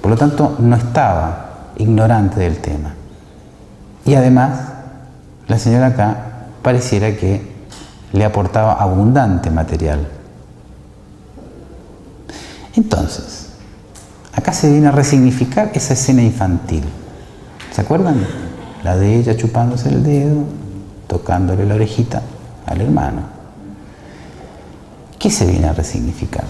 Por lo tanto, no estaba ignorante del tema. Y además, la señora K pareciera que le aportaba abundante material. Entonces, acá se viene a resignificar esa escena infantil. ¿Se acuerdan? La de ella chupándose el dedo, tocándole la orejita al hermano. ¿Qué se viene a resignificar?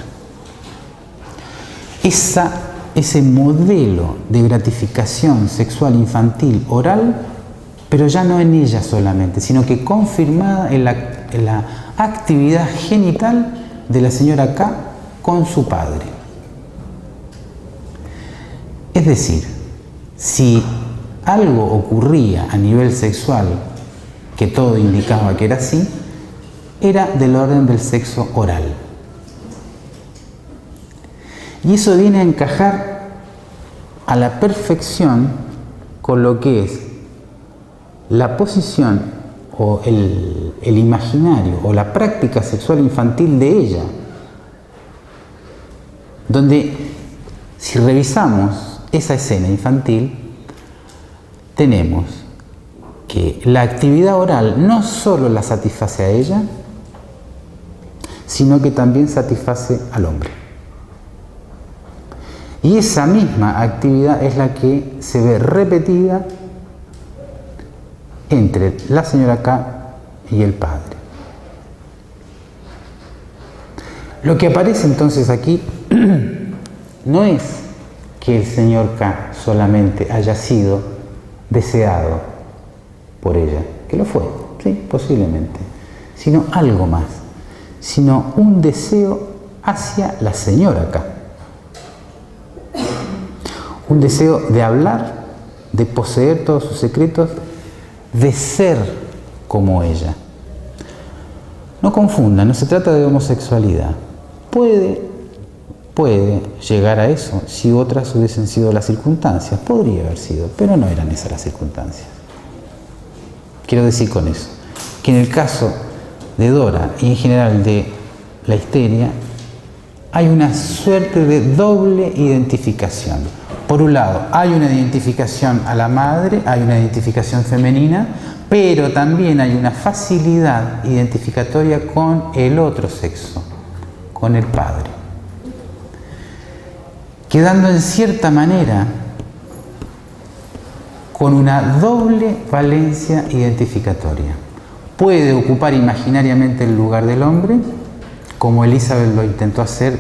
Ese modelo de gratificación sexual infantil oral, pero ya no en ella solamente, sino que confirmada en la actividad genital de la señora K con su padre. Es decir, si algo ocurría a nivel sexual que todo indicaba que era así, era del orden del sexo oral. Y eso viene a encajar a la perfección con lo que es la posición o el imaginario o la práctica sexual infantil de ella, donde si revisamos esa escena infantil, tenemos que la actividad oral no solo la satisface a ella, sino que también satisface al hombre. Y esa misma actividad es la que se ve repetida entre la señora K y el padre. Lo que aparece entonces aquí no es que el señor K solamente haya sido deseado por ella, que lo fue, sí, posiblemente, sino algo más, sino un deseo hacia la señora K. Un deseo de hablar, de poseer todos sus secretos, de ser como ella. No confundan, no se trata de homosexualidad. Puede llegar a eso si otras hubiesen sido las circunstancias. Podría haber sido, pero no eran esas las circunstancias. Quiero decir con eso, que en el caso de Dora y en general de la histeria, hay una suerte de doble identificación. Por un lado, hay una identificación a la madre, hay una identificación femenina, pero también hay una facilidad identificatoria con el otro sexo, con el padre. Quedando en cierta manera con una doble valencia identificatoria. Puede ocupar imaginariamente el lugar del hombre, como Elizabeth lo intentó hacer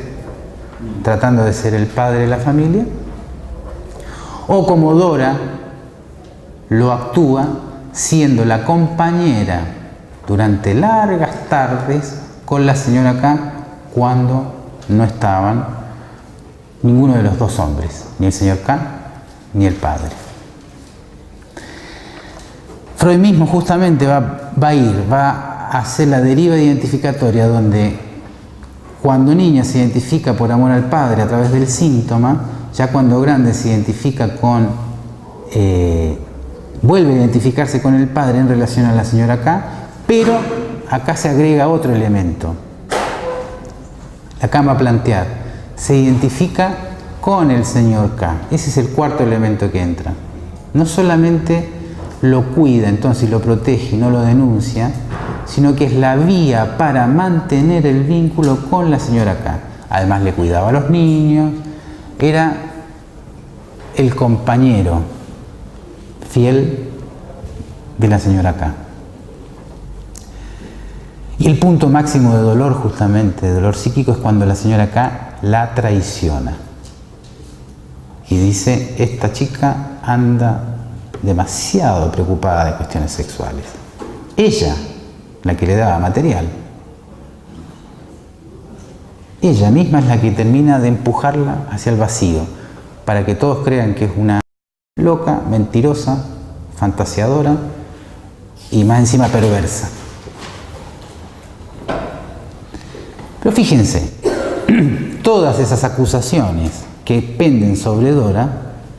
tratando de ser el padre de la familia, o como Dora lo actúa siendo la compañera durante largas tardes con la señora K cuando no estaban ninguno de los dos hombres, ni el señor K ni el padre. Freud mismo justamente va a hacer la deriva identificatoria donde cuando niña se identifica por amor al padre a través del síntoma, ya cuando grande se identifica vuelve a identificarse con el padre en relación a la señora K, pero acá se agrega otro elemento. Acá va a plantear, se identifica con el señor K. Ese es el cuarto elemento que entra. No solamente lo cuida, entonces lo protege y no lo denuncia, sino que es la vía para mantener el vínculo con la señora K. Además le cuidaba a los niños, era el compañero fiel de la señora K. Y el punto máximo de dolor, justamente, de dolor psíquico, es cuando la señora K la traiciona. Y dice, esta chica anda demasiado preocupada de cuestiones sexuales. Ella, la que le daba material. Ella misma es la que termina de empujarla hacia el vacío, para que todos crean que es una loca, mentirosa, fantasiadora y más encima perversa. Pero fíjense, todas esas acusaciones que penden sobre Dora,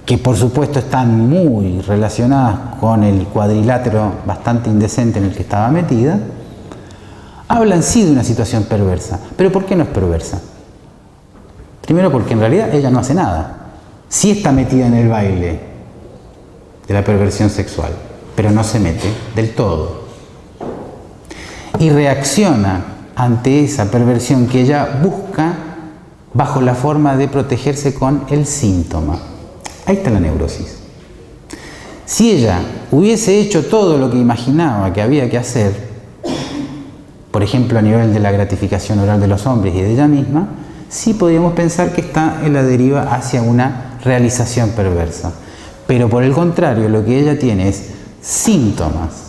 que por supuesto están muy relacionadas con el cuadrilátero bastante indecente en el que estaba metida, hablan sí de una situación perversa. ¿Pero por qué no es perversa? Primero porque en realidad ella no hace nada. Sí está metida en el baile de la perversión sexual, pero no se mete del todo. Y reacciona ante esa perversión que ella busca bajo la forma de protegerse con el síntoma. Ahí está la neurosis. Si ella hubiese hecho todo lo que imaginaba que había que hacer, por ejemplo a nivel de la gratificación oral de los hombres y de ella misma, sí podríamos pensar que está en la deriva hacia una realización perversa. Pero por el contrario, lo que ella tiene es síntomas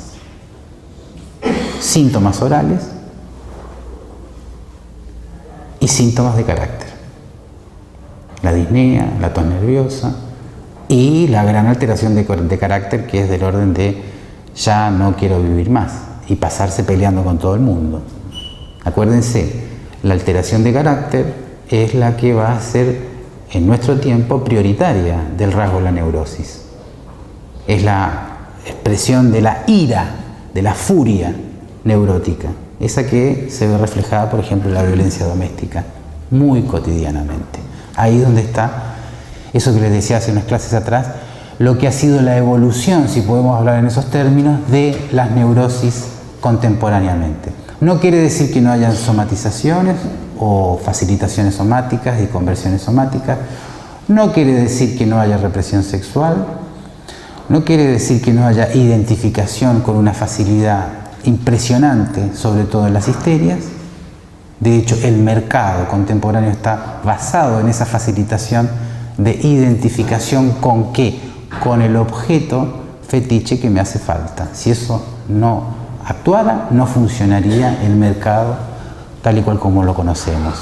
orales y síntomas de carácter. La disnea, la tos nerviosa y la gran alteración de carácter, que es del orden de ya no quiero vivir más y pasarse peleando con todo el mundo. Acuérdense, la alteración de carácter es la que va a ser en nuestro tiempo prioritaria del rasgo de la neurosis. Es la expresión de la ira, de la furia neurótica, esa que se ve reflejada, por ejemplo, en la violencia doméstica, muy cotidianamente. Ahí es donde está eso que les decía hace unas clases atrás, lo que ha sido la evolución, si podemos hablar en esos términos, de las neurosis contemporáneamente. No quiere decir que no hayan somatizaciones o facilitaciones somáticas y conversiones somáticas, No quiere decir que no haya represión sexual, no quiere decir que no haya identificación con una facilidad impresionante, sobre todo en las histerias. De hecho, el mercado contemporáneo está basado en esa facilitación de identificación ¿con qué? Con el objeto fetiche que me hace falta. Si eso no actuara, no funcionaría el mercado tal y cual como lo conocemos.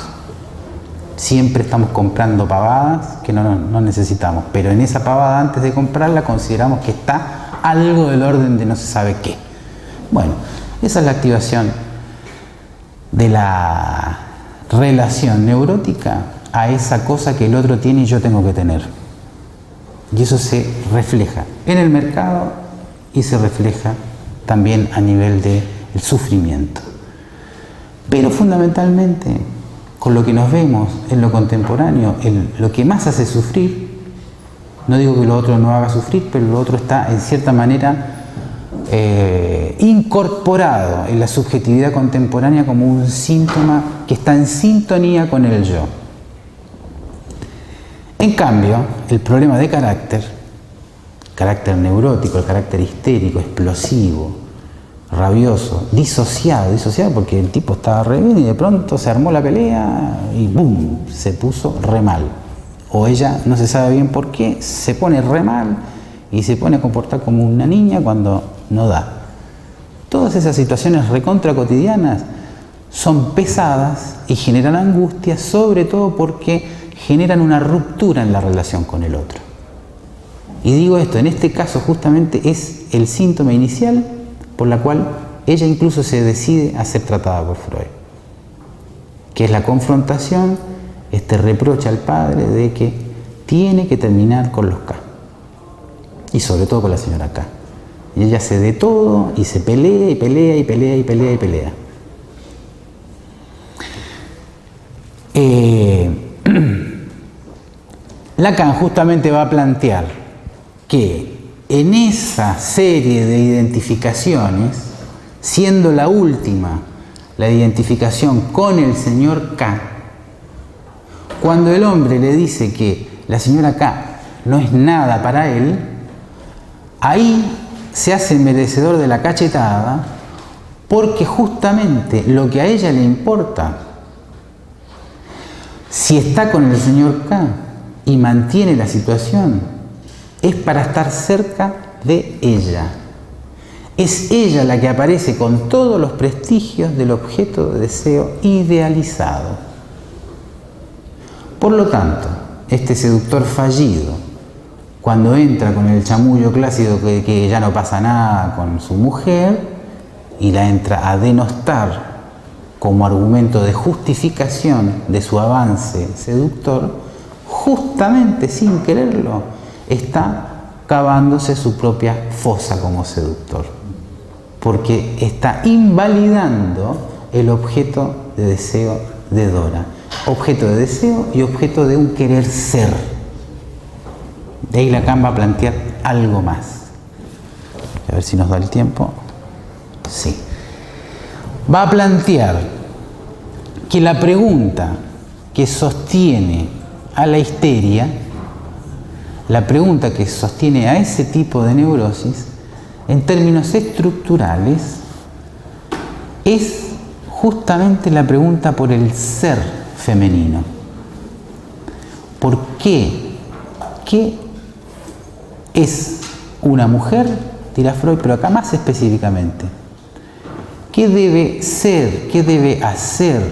Siempre estamos comprando pavadas que no necesitamos, pero en esa pavada, antes de comprarla, consideramos que está algo del orden de no se sabe qué. Bueno, esa es la activación de la relación neurótica a esa cosa que el otro tiene y yo tengo que tener. Y eso se refleja en el mercado y se refleja también a nivel del sufrimiento. Pero fundamentalmente, con lo que nos vemos en lo contemporáneo, lo que más hace sufrir, no digo que lo otro no haga sufrir, pero lo otro está en cierta manera incorporado en la subjetividad contemporánea como un síntoma que está en sintonía con el yo. En cambio, el problema de carácter neurótico, el carácter histérico, explosivo, rabioso, disociado porque el tipo estaba re bien y de pronto se armó la pelea y ¡bum!, se puso re mal. O ella, no se sabe bien por qué, se pone re mal y se pone a comportar como una niña cuando no da. Todas esas situaciones recontra cotidianas son pesadas y generan angustia, sobre todo porque generan una ruptura en la relación con el otro. Y digo esto, en este caso justamente es el síntoma inicial por la cual ella incluso se decide a ser tratada por Freud, que es la confrontación, este reproche al padre de que tiene que terminar con los K, y sobre todo con la señora K. Y ella hace de todo y se pelea y pelea y pelea y pelea y pelea. Lacan justamente va a plantear que en esa serie de identificaciones, siendo la última la identificación con el señor K, cuando el hombre le dice que la señora K no es nada para él, ahí se hace merecedor de la cachetada, porque justamente lo que a ella le importa, si está con el señor K y mantiene la situación, es para estar cerca de ella. Es ella la que aparece con todos los prestigios del objeto de deseo idealizado. Por lo tanto, este seductor fallido, cuando entra con el chamullo clásico que ya no pasa nada con su mujer y la entra a denostar como argumento de justificación de su avance seductor, justamente sin quererlo, está cavándose su propia fosa como seductor, porque está invalidando el objeto de deseo de Dora, objeto de deseo y objeto de un querer ser. De ahí Lacan va a plantear algo más. A ver si nos da el tiempo. Sí. Va a plantear que la pregunta que sostiene a la histeria, la pregunta que sostiene a ese tipo de neurosis, en términos estructurales, es justamente la pregunta por el ser femenino. ¿Por qué? ¿Qué es una mujer? Dirá Freud, pero acá más específicamente. ¿Qué debe ser, qué debe hacer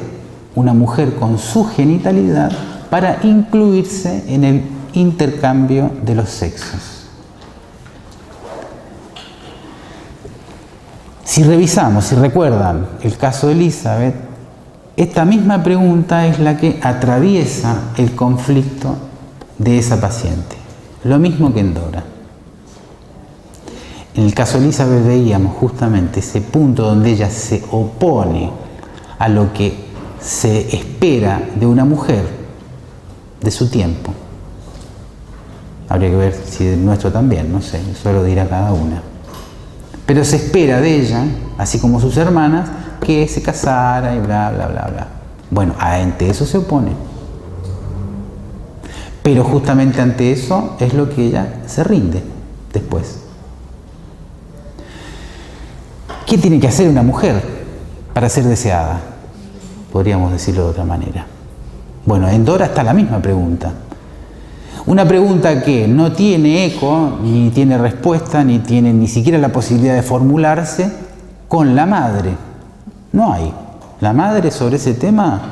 una mujer con su genitalidad para incluirse en el intercambio de los sexos? Si revisamos, si recuerdan el caso de Elizabeth, esta misma pregunta es la que atraviesa el conflicto de esa paciente. Lo mismo que en Dora. En el caso de Elizabeth veíamos justamente ese punto donde ella se opone a lo que se espera de una mujer de su tiempo. Habría que ver si el nuestro también, no sé, eso lo dirá cada una. Pero se espera de ella, así como sus hermanas, que se casara y bla, bla, bla, bla. Bueno, ante eso se opone. Pero justamente ante eso es lo que ella se rinde después. ¿Qué tiene que hacer una mujer para ser deseada? Podríamos decirlo de otra manera. Bueno, en Dora está la misma pregunta. Una pregunta que no tiene eco, ni tiene respuesta, ni tiene ni siquiera la posibilidad de formularse con la madre. No hay. La madre sobre ese tema,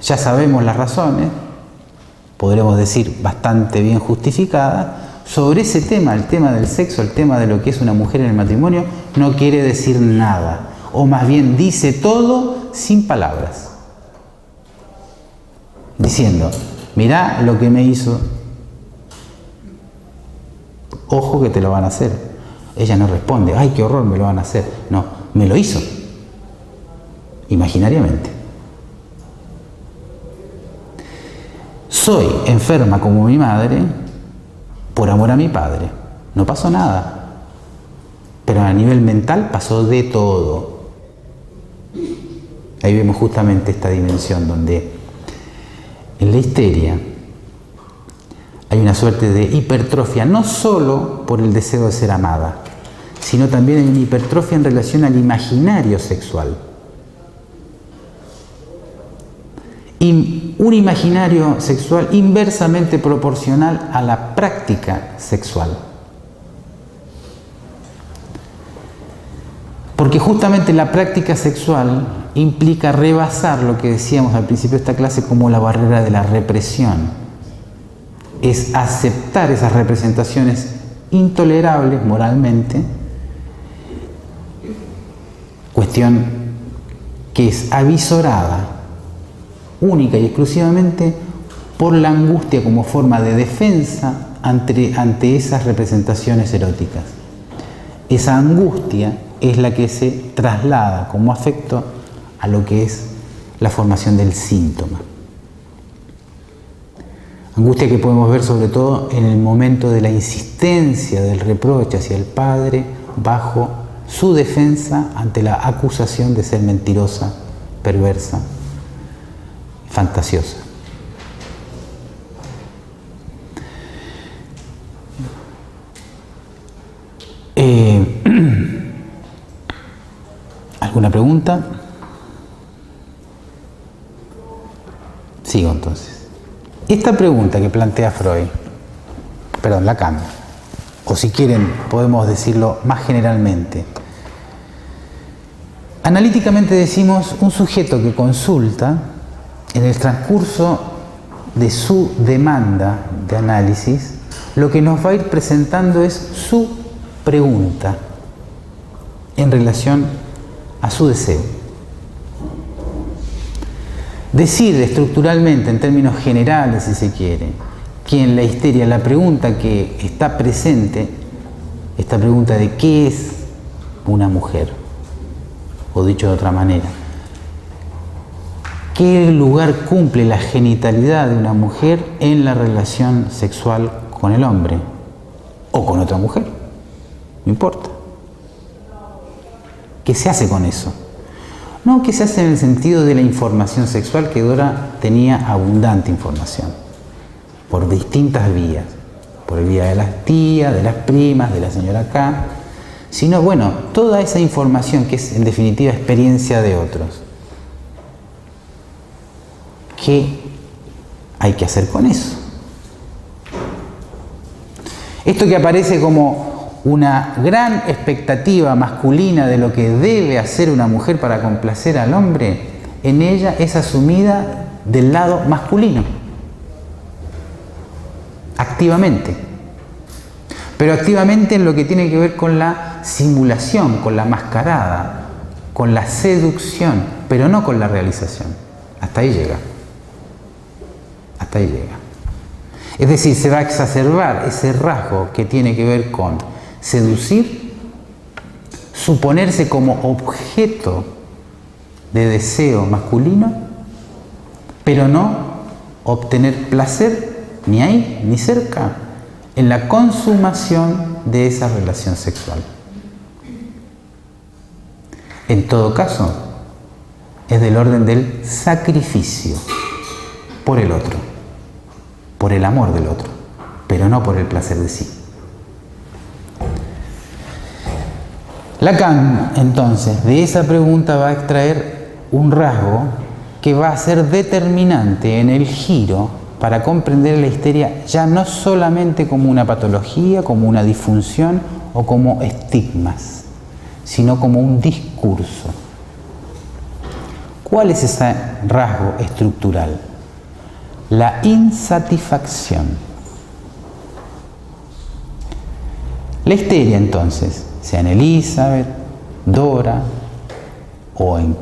ya sabemos las razones, podremos decir bastante bien justificadas. Sobre ese tema, el tema del sexo, el tema de lo que es una mujer en el matrimonio, no quiere decir nada. O más bien dice todo sin palabras. Diciendo, mirá lo que me hizo, ojo que te lo van a hacer. Ella no responde, ay, qué horror, me lo van a hacer. No, me lo hizo, imaginariamente. Soy enferma como mi madre por amor a mi padre. No pasó nada, pero a nivel mental pasó de todo. Ahí vemos justamente esta dimensión donde en la histeria hay una suerte de hipertrofia, no solo por el deseo de ser amada, sino también hay una hipertrofia en relación al imaginario sexual. Y un imaginario sexual inversamente proporcional a la práctica sexual. Porque justamente la práctica sexual implica rebasar lo que decíamos al principio de esta clase como la barrera de la represión. Es aceptar esas representaciones intolerables moralmente, cuestión que es avisorada única y exclusivamente por la angustia como forma de defensa ante esas representaciones eróticas. Esa angustia es la que se traslada como afecto a lo que es la formación del síntoma. Angustia que podemos ver sobre todo en el momento de la insistencia del reproche hacia el padre bajo su defensa ante la acusación de ser mentirosa, perversa, fantasiosa. ¿Alguna pregunta? Sigo entonces. Esta pregunta que plantea Freud, perdón, Lacan, o si quieren podemos decirlo más generalmente. Analíticamente decimos un sujeto que consulta en el transcurso de su demanda de análisis, lo que nos va a ir presentando es su pregunta en relación a su deseo. Decir estructuralmente, en términos generales si se quiere, que en la histeria la pregunta que está presente, esta pregunta de ¿qué es una mujer? O dicho de otra manera, ¿qué lugar cumple la genitalidad de una mujer en la relación sexual con el hombre? O con otra mujer, no importa. ¿Qué se hace con eso? No, ¿qué se hace en el sentido de la información sexual? Que Dora tenía abundante información, por distintas vías, por el vía de las tías, de las primas, de la señora K, sino, bueno, toda esa información que es en definitiva experiencia de otros. ¿Qué hay que hacer con eso? Esto que aparece como una gran expectativa masculina de lo que debe hacer una mujer para complacer al hombre, en ella es asumida del lado masculino, activamente. Pero activamente en lo que tiene que ver con la simulación, con la mascarada, con la seducción, pero no con la realización. Hasta ahí llega. Hasta ahí llega. Es decir, se va a exacerbar ese rasgo que tiene que ver con seducir, suponerse como objeto de deseo masculino, pero no obtener placer ni ahí ni cerca en la consumación de esa relación sexual. En todo caso, es del orden del sacrificio por el otro. por el amor del otro, pero no por el placer de sí. Lacan, entonces, de esa pregunta va a extraer un rasgo que va a ser determinante en el giro para comprender la histeria ya no solamente como una patología, como una disfunción o como estigmas, sino como un discurso. ¿Cuál es ese rasgo estructural? La insatisfacción. La histeria, entonces, sea en Elizabeth, Dora o en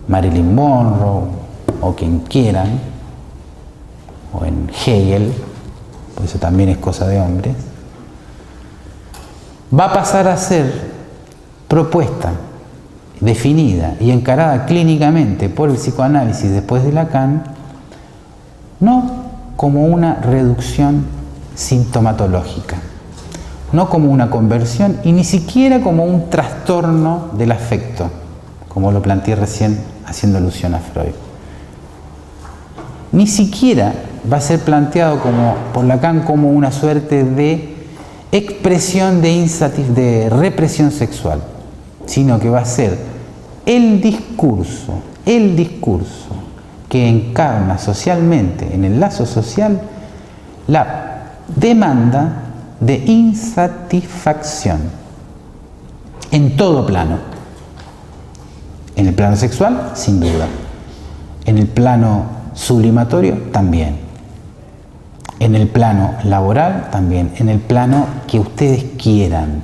Marilyn Monroe o quien quieran, o en Hegel, por eso también es cosa de hombres, va a pasar a ser propuesta, definida y encarada clínicamente por el psicoanálisis después de Lacan, no como una reducción sintomatológica, no como una conversión y ni siquiera como un trastorno del afecto, como lo planteé recién haciendo alusión a Freud. Ni siquiera va a ser planteado por Lacan como una suerte de expresión de represión sexual, sino que va a ser el discurso que encarna socialmente, en el lazo social, la demanda de insatisfacción en todo plano. En el plano sexual, sin duda. En el plano sublimatorio, también. En el plano laboral, también. En el plano que ustedes quieran.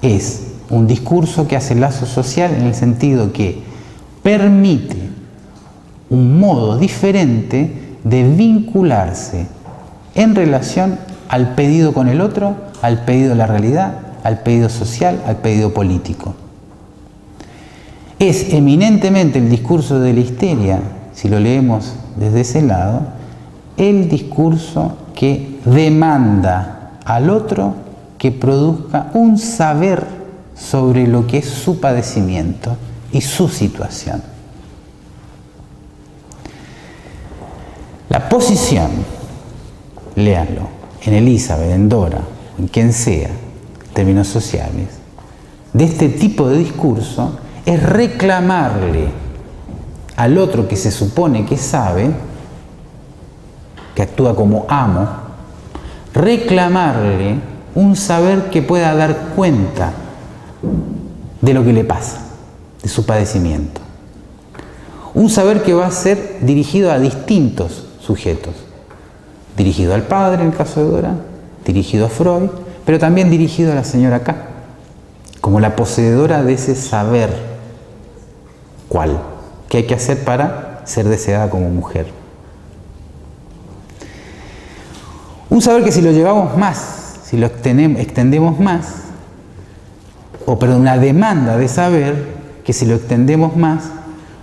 Es un discurso que hace lazo social en el sentido que permite un modo diferente de vincularse en relación al pedido con el otro, al pedido de la realidad, al pedido social, al pedido político. Es eminentemente el discurso de la histeria, si lo leemos desde ese lado, el discurso que demanda al otro que produzca un saber sobre lo que es su padecimiento y su situación. La posición, léanlo, en Elizabeth, en Dora, en quien sea, en términos sociales, de este tipo de discurso es reclamarle al otro que se supone que sabe, que actúa como amo, reclamarle un saber que pueda dar cuenta de lo que le pasa, de su padecimiento. Un saber que va a ser dirigido a distintos sujetos. Dirigido al padre, en el caso de Dora, dirigido a Freud, pero también dirigido a la señora K, como la poseedora de ese saber. ¿Cuál? ¿Qué hay que hacer para ser deseada como mujer? Un saber que si lo llevamos más, si lo extendemos más, una demanda de saber que si lo extendemos más,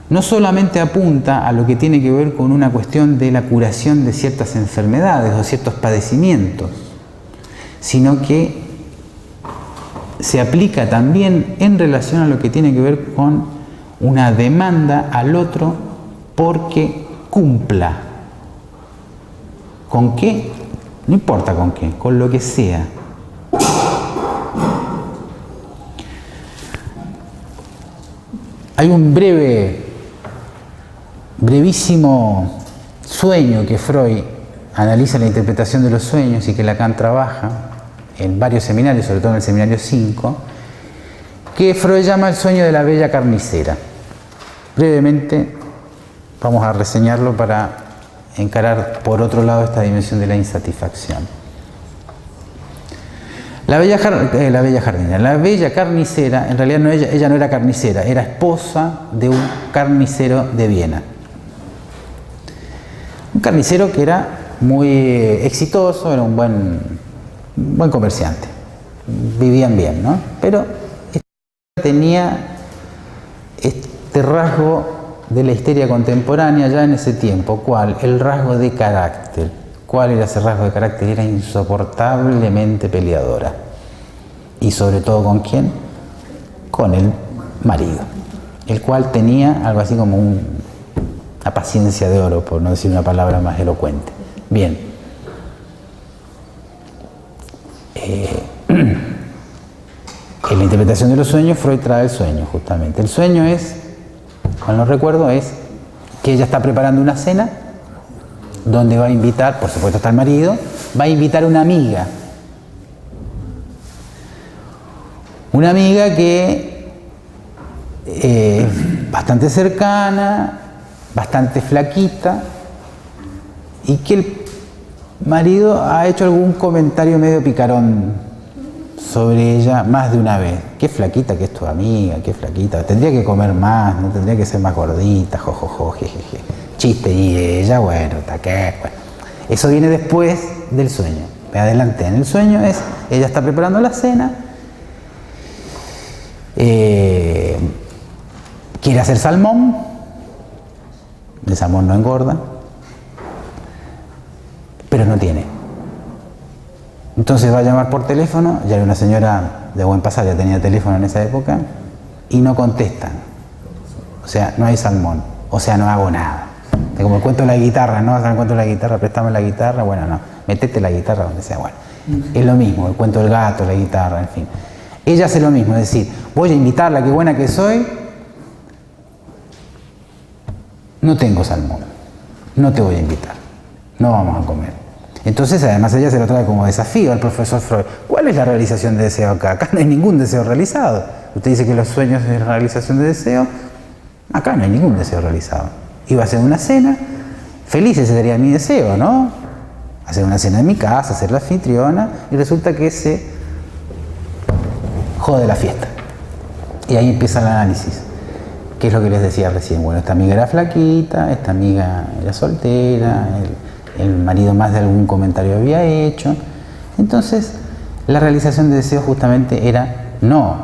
no solamente apunta a lo que tiene que ver con una cuestión de la curación de ciertas enfermedades o ciertos padecimientos, sino que se aplica también en relación a lo que tiene que ver con una demanda al otro porque cumpla. ¿Con qué? No importa con qué, con lo que sea. Hay un brevísimo sueño que Freud analiza la interpretación de los sueños y que Lacan trabaja en varios seminarios, sobre todo en el seminario 5, que Freud llama el sueño de la bella carnicera. Brevemente vamos a reseñarlo para encarar por otro lado esta dimensión de la insatisfacción. La bella carnicera, en realidad ella no era carnicera, era esposa de un carnicero de Viena. Un carnicero que era muy exitoso, era un buen comerciante. Vivían bien, ¿no? Pero tenía este rasgo de la histeria contemporánea ya en ese tiempo. ¿Cuál? El rasgo de carácter. ¿Cuál era ese rasgo de carácter? Era insoportablemente peleadora. ¿Y sobre todo con quién? Con el marido, el cual tenía algo así como la paciencia de oro, por no decir una palabra más elocuente. Bien. En la interpretación de los sueños, Freud trae el sueño, justamente. El sueño es, mal no recuerdo, es que ella está preparando una cena donde va a invitar, por supuesto está el marido, va a invitar a una amiga. Una amiga que es bastante cercana, bastante flaquita, y que el marido ha hecho algún comentario medio picarón sobre ella más de una vez. Qué flaquita que es tu amiga, qué flaquita. Tendría que comer más, no tendría que ser más gordita, jojojo, jejeje. Chiste, y ella, bueno, bueno. Eso viene después del sueño. Me adelanté. En el sueño es, ella está preparando la cena, quiere hacer salmón, el salmón no engorda, pero no tiene. Entonces va a llamar por teléfono, ya era una señora de buen pasar, ya tenía teléfono en esa época, y no contestan. O sea, no hay salmón, o sea, no hago nada. Como el cuento de la guitarra, ¿no? ¿Saben el cuento de la guitarra? Préstame la guitarra, bueno, no, metete la guitarra donde sea, bueno. Es lo mismo, el cuento del gato, la guitarra, en fin. Ella hace lo mismo, es decir, voy a invitarla, qué buena que soy, no tengo salmón, no te voy a invitar, no vamos a comer. Entonces, además, ella se lo trae como desafío al profesor Freud. ¿Cuál es la realización de deseo acá? Acá no hay ningún deseo realizado. Usted dice que los sueños es realización de deseo, acá no hay ningún deseo realizado. Iba a hacer una cena, feliz ese sería mi deseo, ¿no? Hacer una cena en mi casa, ser la anfitriona, y resulta que se jode la fiesta. Y ahí empieza el análisis. ¿Qué es lo que les decía recién? Bueno, esta amiga era flaquita, esta amiga era soltera, el marido más de algún comentario había hecho. Entonces, la realización de deseo justamente era no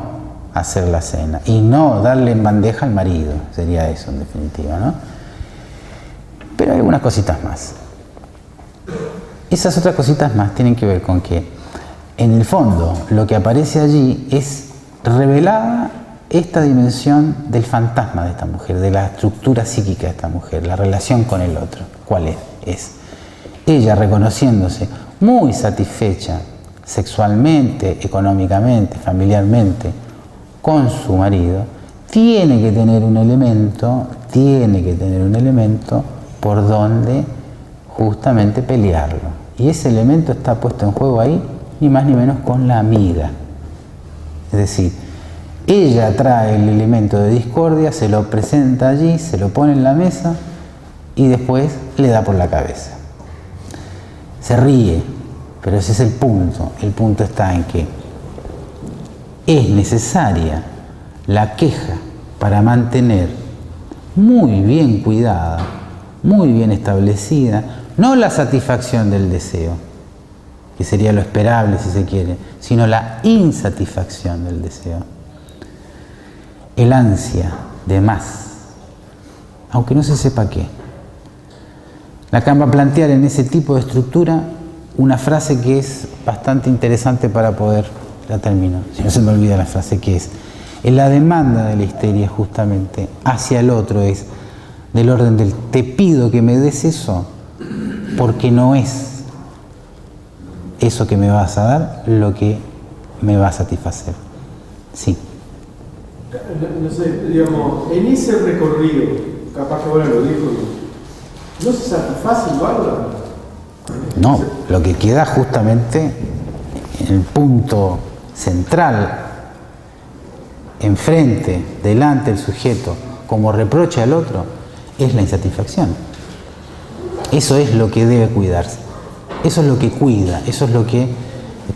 hacer la cena y no darle en bandeja al marido. Sería eso, en definitiva, ¿no? Pero hay algunas cositas más. Esas otras cositas más tienen que ver con que, en el fondo, lo que aparece allí es revelada esta dimensión del fantasma de esta mujer, de la estructura psíquica de esta mujer, la relación con el otro. ¿Cuál es? Es ella reconociéndose muy satisfecha sexualmente, económicamente, familiarmente con su marido, tiene que tener un elemento por donde justamente pelearlo. Y ese elemento está puesto en juego ahí, ni más ni menos con la amiga. Es decir, ella trae el elemento de discordia, se lo presenta allí, se lo pone en la mesa y después le da por la cabeza. Se ríe, pero ese es el punto. El punto está en que es necesaria la queja para mantener muy bien cuidada, muy bien establecida, no la satisfacción del deseo, que sería lo esperable si se quiere, sino la insatisfacción del deseo. El ansia de más, aunque no se sepa qué. Lacan va a plantear en ese tipo de estructura una frase que es bastante interesante para poder, ya termino, si no se me olvida la frase que es, la demanda de la histeria justamente hacia el otro es del orden del te pido que me des eso porque no es eso que me vas a dar lo que me va a satisfacer. Sí. No sé, digamos, en ese recorrido, capaz que ahora lo dijo, ¿no se satisface igual? No, lo que queda justamente en el punto central, enfrente, delante del sujeto, como reproche al otro, es la insatisfacción. Eso es lo que debe cuidarse. Eso es lo que cuida, eso es lo que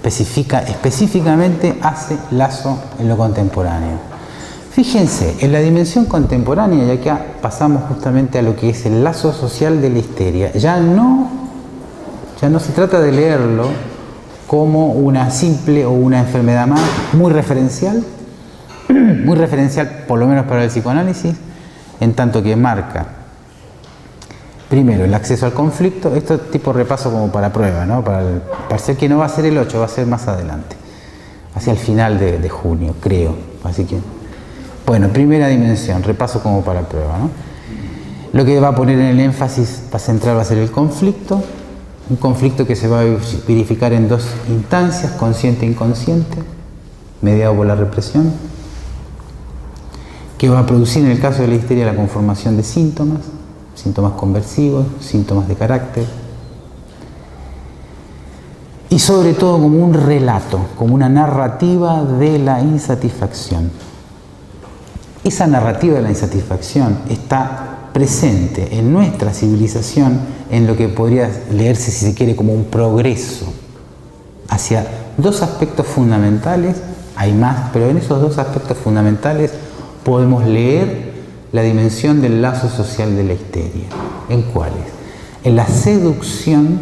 específicamente hace lazo en lo contemporáneo. Fíjense, en la dimensión contemporánea, y acá pasamos justamente a lo que es el lazo social de la histeria, ya no se trata de leerlo como una simple o una enfermedad más, muy referencial por lo menos para el psicoanálisis, en tanto que marca primero el acceso al conflicto, esto tipo repaso como para prueba, ¿no? Para ser que no va a ser el 8, va a ser más adelante, hacia el final de junio, creo. Así que, bueno, primera dimensión, repaso como para prueba, ¿no? Lo que va a poner en el énfasis central va a ser el conflicto, un conflicto que se va a verificar en dos instancias, consciente e inconsciente, mediado por la represión, que va a producir en el caso de la histeria la conformación de síntomas, síntomas conversivos, síntomas de carácter, y sobre todo como un relato, como una narrativa de la insatisfacción. Esa narrativa de la insatisfacción está presente en nuestra civilización en lo que podría leerse, si se quiere, como un progreso hacia dos aspectos fundamentales. Hay más, pero en esos dos aspectos fundamentales podemos leer la dimensión del lazo social de la histeria. ¿En cuáles? En la seducción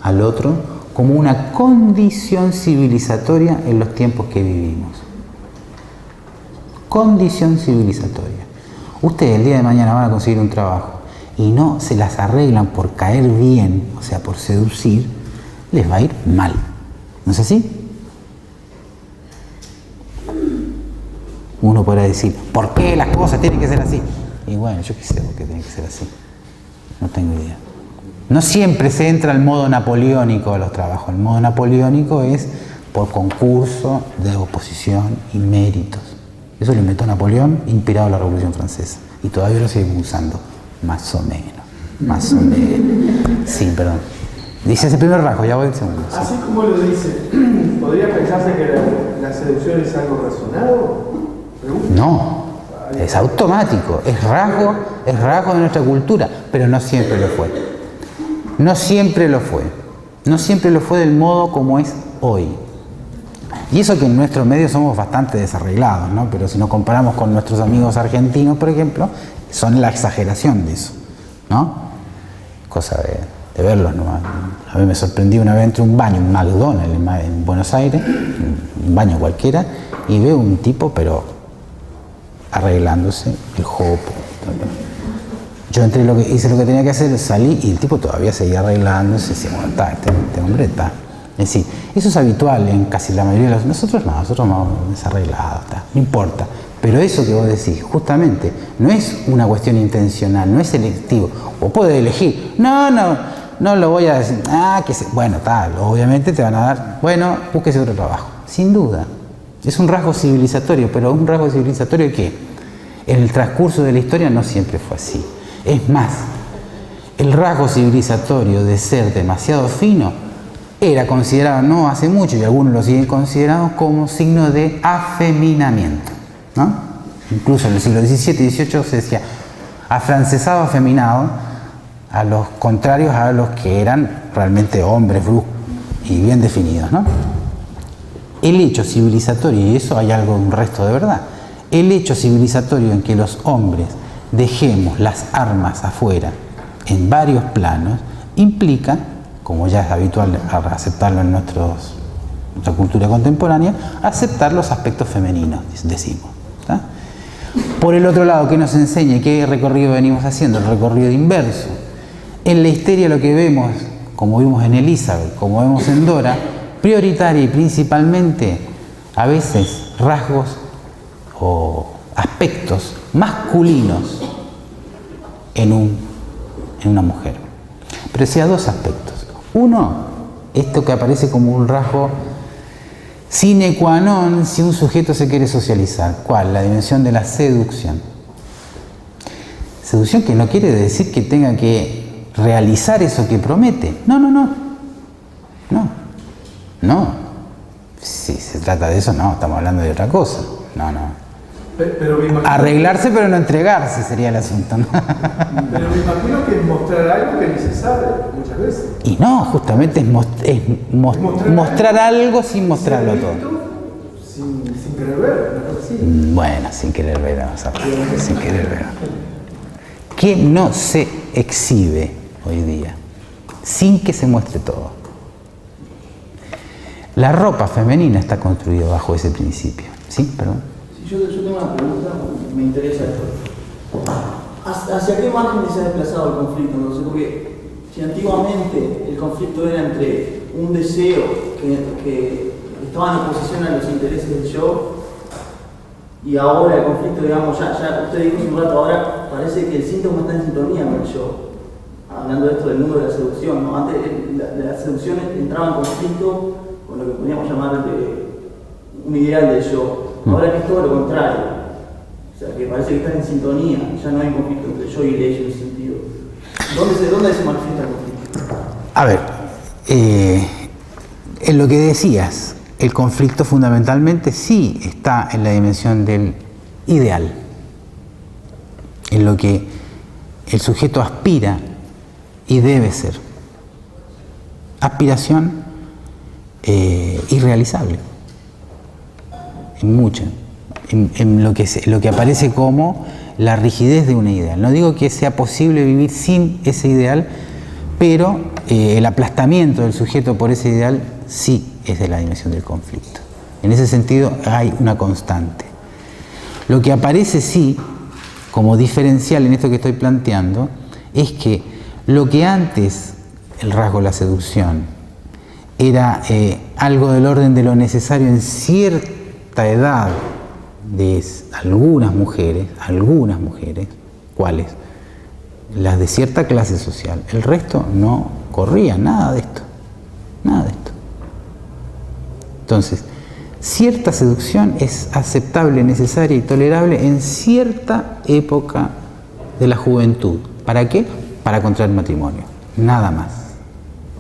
al otro como una condición civilizatoria en los tiempos que vivimos. Condición civilizatoria. Ustedes el día de mañana van a conseguir un trabajo y no se las arreglan por caer bien, o sea, por seducir, les va a ir mal. ¿No es así? Uno podrá decir, ¿por qué las cosas tienen que ser así? Y bueno, yo qué sé por qué tienen que ser así. No tengo idea. No siempre se entra al modo napoleónico de los trabajos. El modo napoleónico es por concurso de oposición y méritos. Eso lo inventó Napoleón, inspirado en la Revolución Francesa. Y todavía lo seguimos usando. Más o menos. Más o menos. Sí, perdón. Dice ese primer rasgo, ya voy al segundo. Sí. Así como lo dice, ¿podría pensarse que la seducción es algo razonado? ¿Pregunta? No, es automático, es rasgo de nuestra cultura, pero no siempre lo fue. No siempre lo fue. No siempre lo fue del modo como es hoy. Y eso que en nuestros medios somos bastante desarreglados, ¿no? Pero si nos comparamos con nuestros amigos argentinos, por ejemplo, son la exageración de eso, ¿no? Cosa de verlos, ¿no? A mí me sorprendió una vez, entré a un baño, un McDonald's en Buenos Aires, un baño cualquiera, y veo un tipo, pero arreglándose el jopo. Yo entré, hice lo que tenía que hacer, salí y el tipo todavía seguía arreglándose. Decía, bueno, este hombre está. Es decir, eso es habitual en casi la mayoría de los... Nosotros vamos desarreglados, no importa. Pero eso que vos decís, justamente, no es una cuestión intencional, no es selectivo. O puedes elegir, no lo voy a decir, bueno, tal, obviamente te van a dar, bueno, búsquese otro trabajo. Sin duda. Es un rasgo civilizatorio, pero un rasgo civilizatorio que en el transcurso de la historia no siempre fue así. Es más, el rasgo civilizatorio de ser demasiado fino era considerado, no hace mucho, y algunos lo siguen considerando, como signo de afeminamiento, ¿no? Incluso en el siglo XVII y XVIII se decía afrancesado, afeminado, a los contrarios a los que eran realmente hombres bruscos y bien definidos, ¿no? El hecho civilizatorio, y eso hay algo, un resto de verdad, el hecho civilizatorio en que los hombres dejemos las armas afuera en varios planos implica, como ya es habitual aceptarlo en nuestra cultura contemporánea, aceptar los aspectos femeninos, decimos. ¿Tá? Por el otro lado, ¿qué nos enseña y qué recorrido venimos haciendo? El recorrido inverso. En la histeria lo que vemos, como vimos en Elizabeth, como vemos en Dora, prioritaria y principalmente, a veces, rasgos o aspectos masculinos en una mujer. Pero sea dos aspectos. Uno, esto que aparece como un rasgo sine qua non si un sujeto se quiere socializar. ¿Cuál? La dimensión de la seducción. Seducción que no quiere decir que tenga que realizar eso que promete. No. Si se trata de eso, no, estamos hablando de otra cosa. No. Pero arreglarse pero no entregarse sería el asunto, ¿no? Pero me imagino que es mostrar algo que ni se sabe muchas veces. Y no, justamente es mostrar algo sin mostrarlo todo. Sin querer ver, una cosa así. Bueno, sin querer ver, vamos a ver, sin querer ver. ¿Qué no se exhibe hoy día? Sin que se muestre todo. La ropa femenina está construida bajo ese principio. ¿Sí? Perdón. Yo tengo una pregunta, me interesa esto. ¿Hacia qué margen se ha desplazado el conflicto? No sé, porque si antiguamente el conflicto era entre un deseo que estaba en oposición a los intereses del yo Y ahora el conflicto, digamos, ya usted dijo hace un rato, ahora parece que el síntoma está en sintonía con el yo. Hablando de esto del mundo de la seducción, ¿no? Antes la seducción entraba en conflicto con lo que podríamos llamar un ideal del yo. Ahora que es todo lo contrario. O sea, que parece que están en sintonía, ya no hay conflicto entre yo y el ello en ese sentido. ¿Dónde se manifiesta el conflicto? A ver, en lo que decías, el conflicto fundamentalmente sí está en la dimensión del ideal, en lo que el sujeto aspira y debe ser. Aspiración irrealizable, en lo que aparece como la rigidez de una ideal. No digo que sea posible vivir sin ese ideal, pero el aplastamiento del sujeto por ese ideal sí es de la dimensión del conflicto. En ese sentido hay una constante. Lo que aparece sí como diferencial en esto que estoy planteando es que lo que antes el rasgo de la seducción era algo del orden de lo necesario en cierta edad de algunas mujeres, ¿cuáles? Las de cierta clase social. El resto no corría nada de esto. Entonces, cierta seducción es aceptable, necesaria y tolerable en cierta época de la juventud. ¿Para qué? Para contraer matrimonio. Nada más.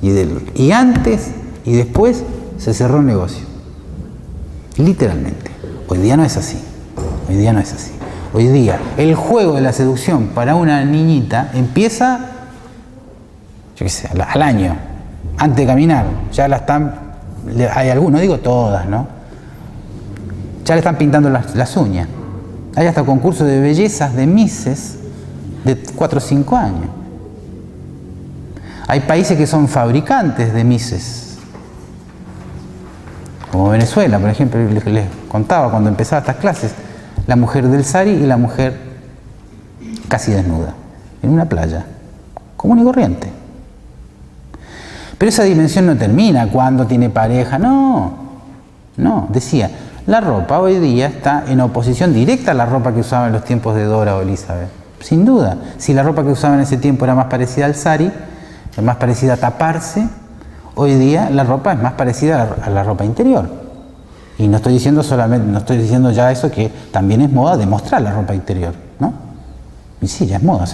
Y antes y después se cerró el negocio. Literalmente. Hoy día no es así. Hoy día el juego de la seducción para una niñita empieza, yo qué sé, al año, antes de caminar. Ya la están, hay algunos, no digo todas, ¿no? Ya le están pintando las uñas. Hay hasta concursos de bellezas de misses de 4 o 5 años. Hay países que son fabricantes de misses, como Venezuela, por ejemplo. Les contaba cuando empezaba estas clases, la mujer del sari y la mujer casi desnuda, en una playa, común y corriente. Pero esa dimensión no termina cuando tiene pareja, no, decía, la ropa hoy día está en oposición directa a la ropa que usaban en los tiempos de Dora o Elizabeth, sin duda. Si la ropa que usaban en ese tiempo era más parecida al sari, más parecida a taparse, hoy día la ropa es más parecida a la ropa interior. Y no estoy diciendo ya eso, que también es moda de mostrar la ropa interior, ¿no? Y sí, ya es moda,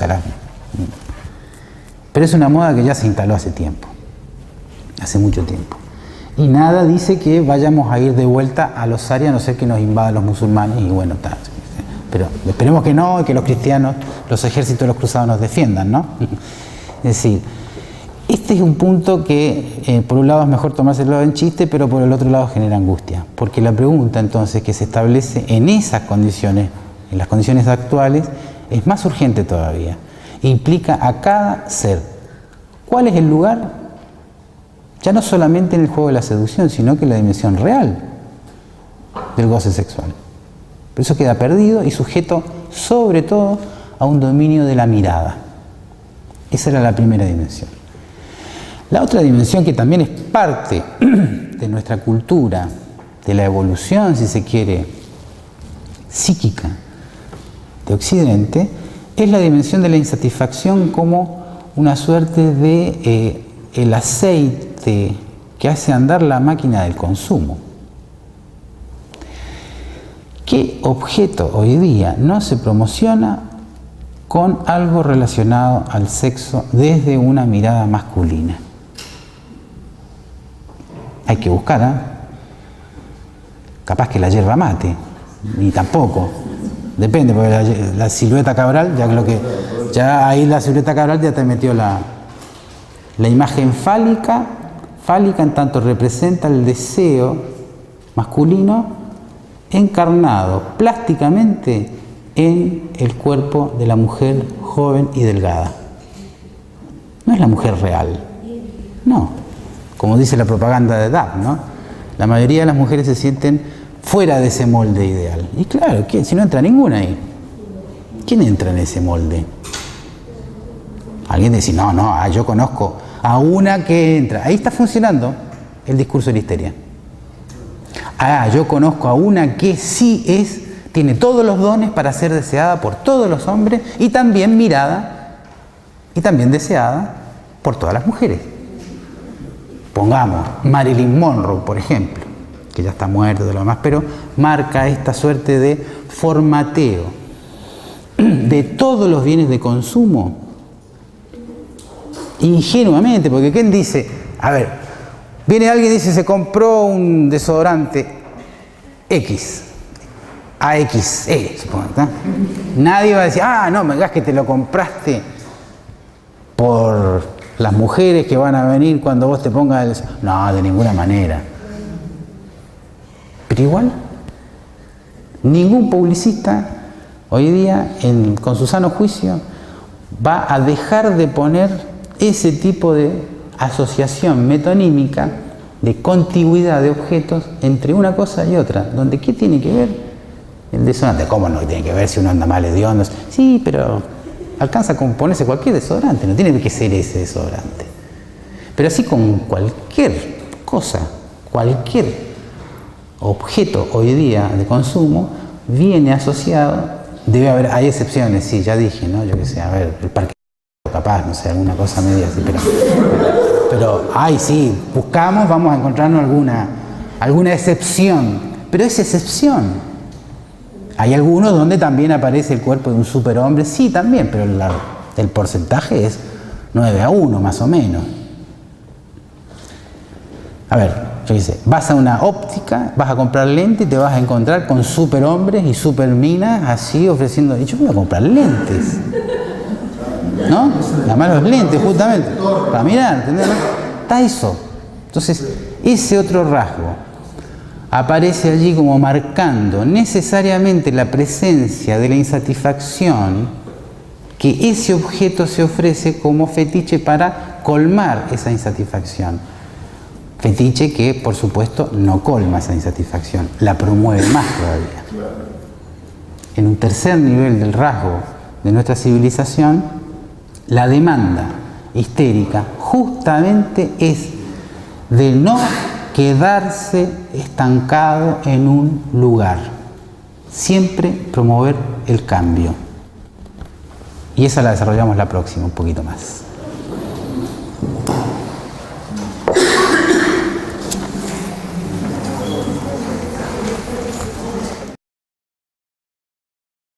pero es una moda que ya se instaló hace mucho tiempo. Y nada dice que vayamos a ir de vuelta a los sari, a no ser que nos invadan los musulmanes, y bueno, tal. Pero esperemos que no, y que los cristianos, los ejércitos de los cruzados nos defiendan, ¿no? Es decir, este es un punto que por un lado es mejor tomárselo en chiste, pero por el otro lado genera angustia, porque la pregunta entonces que se establece en esas condiciones, en las condiciones actuales, es más urgente todavía. Implica a cada ser. ¿Cuál es el lugar? Ya no solamente en el juego de la seducción, sino que en la dimensión real del goce sexual. Por eso queda perdido y sujeto sobre todo a un dominio de la mirada. Esa era la primera dimensión. La otra dimensión, que también es parte de nuestra cultura, de la evolución, si se quiere, psíquica de Occidente, es la dimensión de la insatisfacción como una suerte de el aceite que hace andar la máquina del consumo. ¿Qué objeto hoy día no se promociona con algo relacionado al sexo desde una mirada masculina? Hay que buscar, ¿eh? Capaz que la yerba mate, ni tampoco. Depende, porque la silueta Cabral, ya ahí la silueta Cabral ya te metió la imagen fálica en tanto representa el deseo masculino encarnado plásticamente en el cuerpo de la mujer joven y delgada. No es la mujer real, no. Como dice la propaganda de DAP, ¿no? La mayoría de las mujeres se sienten fuera de ese molde ideal. Y claro, si no entra ninguna ahí, ¿quién entra en ese molde? Alguien dice, no, yo conozco a una que entra. Ahí está funcionando el discurso de la histeria. Yo conozco a una que sí es Tiene todos los dones para ser deseada por todos los hombres y también mirada y también deseada por todas las mujeres. Pongamos Marilyn Monroe, por ejemplo, que ya está muerto de lo demás, pero marca esta suerte de formateo de todos los bienes de consumo ingenuamente, porque ¿quién dice? A ver, viene alguien y dice se compró un desodorante X, AXE, supongo, ¿no? Nadie va a decir, no me digas que te lo compraste por las mujeres que van a venir cuando vos te pongas el... No, de ninguna manera. Pero igual, ningún publicista hoy día, con su sano juicio, va a dejar de poner ese tipo de asociación metonímica, de contigüidad de objetos entre una cosa y otra, donde ¿qué tiene que ver el desodorante? ¿Cómo no tiene que ver si uno anda mal hediondo? Sí, pero alcanza con ponerse cualquier desodorante, no tiene que ser ese desodorante. Pero así con cualquier cosa, cualquier objeto hoy día de consumo, viene asociado, hay excepciones, sí, ya dije, ¿no? Yo qué sé, a ver, el parque capaz, no sé, alguna cosa media así, pero sí, buscamos, vamos a encontrarnos alguna excepción, pero es excepción. Hay algunos donde también aparece el cuerpo de un superhombre, sí, también, pero el porcentaje es 9-1 más o menos. A ver, yo qué sé, vas a una óptica, vas a comprar lentes y te vas a encontrar con superhombres y superminas así ofreciendo, y yo me voy a comprar lentes, ¿no? Además los lentes justamente, para mirar, ¿entendés? Está eso. Entonces, ese otro rasgo aparece allí como marcando necesariamente la presencia de la insatisfacción que ese objeto se ofrece como fetiche para colmar esa insatisfacción. Fetiche que, por supuesto, no colma esa insatisfacción, la promueve más todavía. En un tercer nivel del rasgo de nuestra civilización, la demanda histérica justamente es de no quedarse estancado en un lugar, siempre promover el cambio. Y esa la desarrollamos la próxima, un poquito más.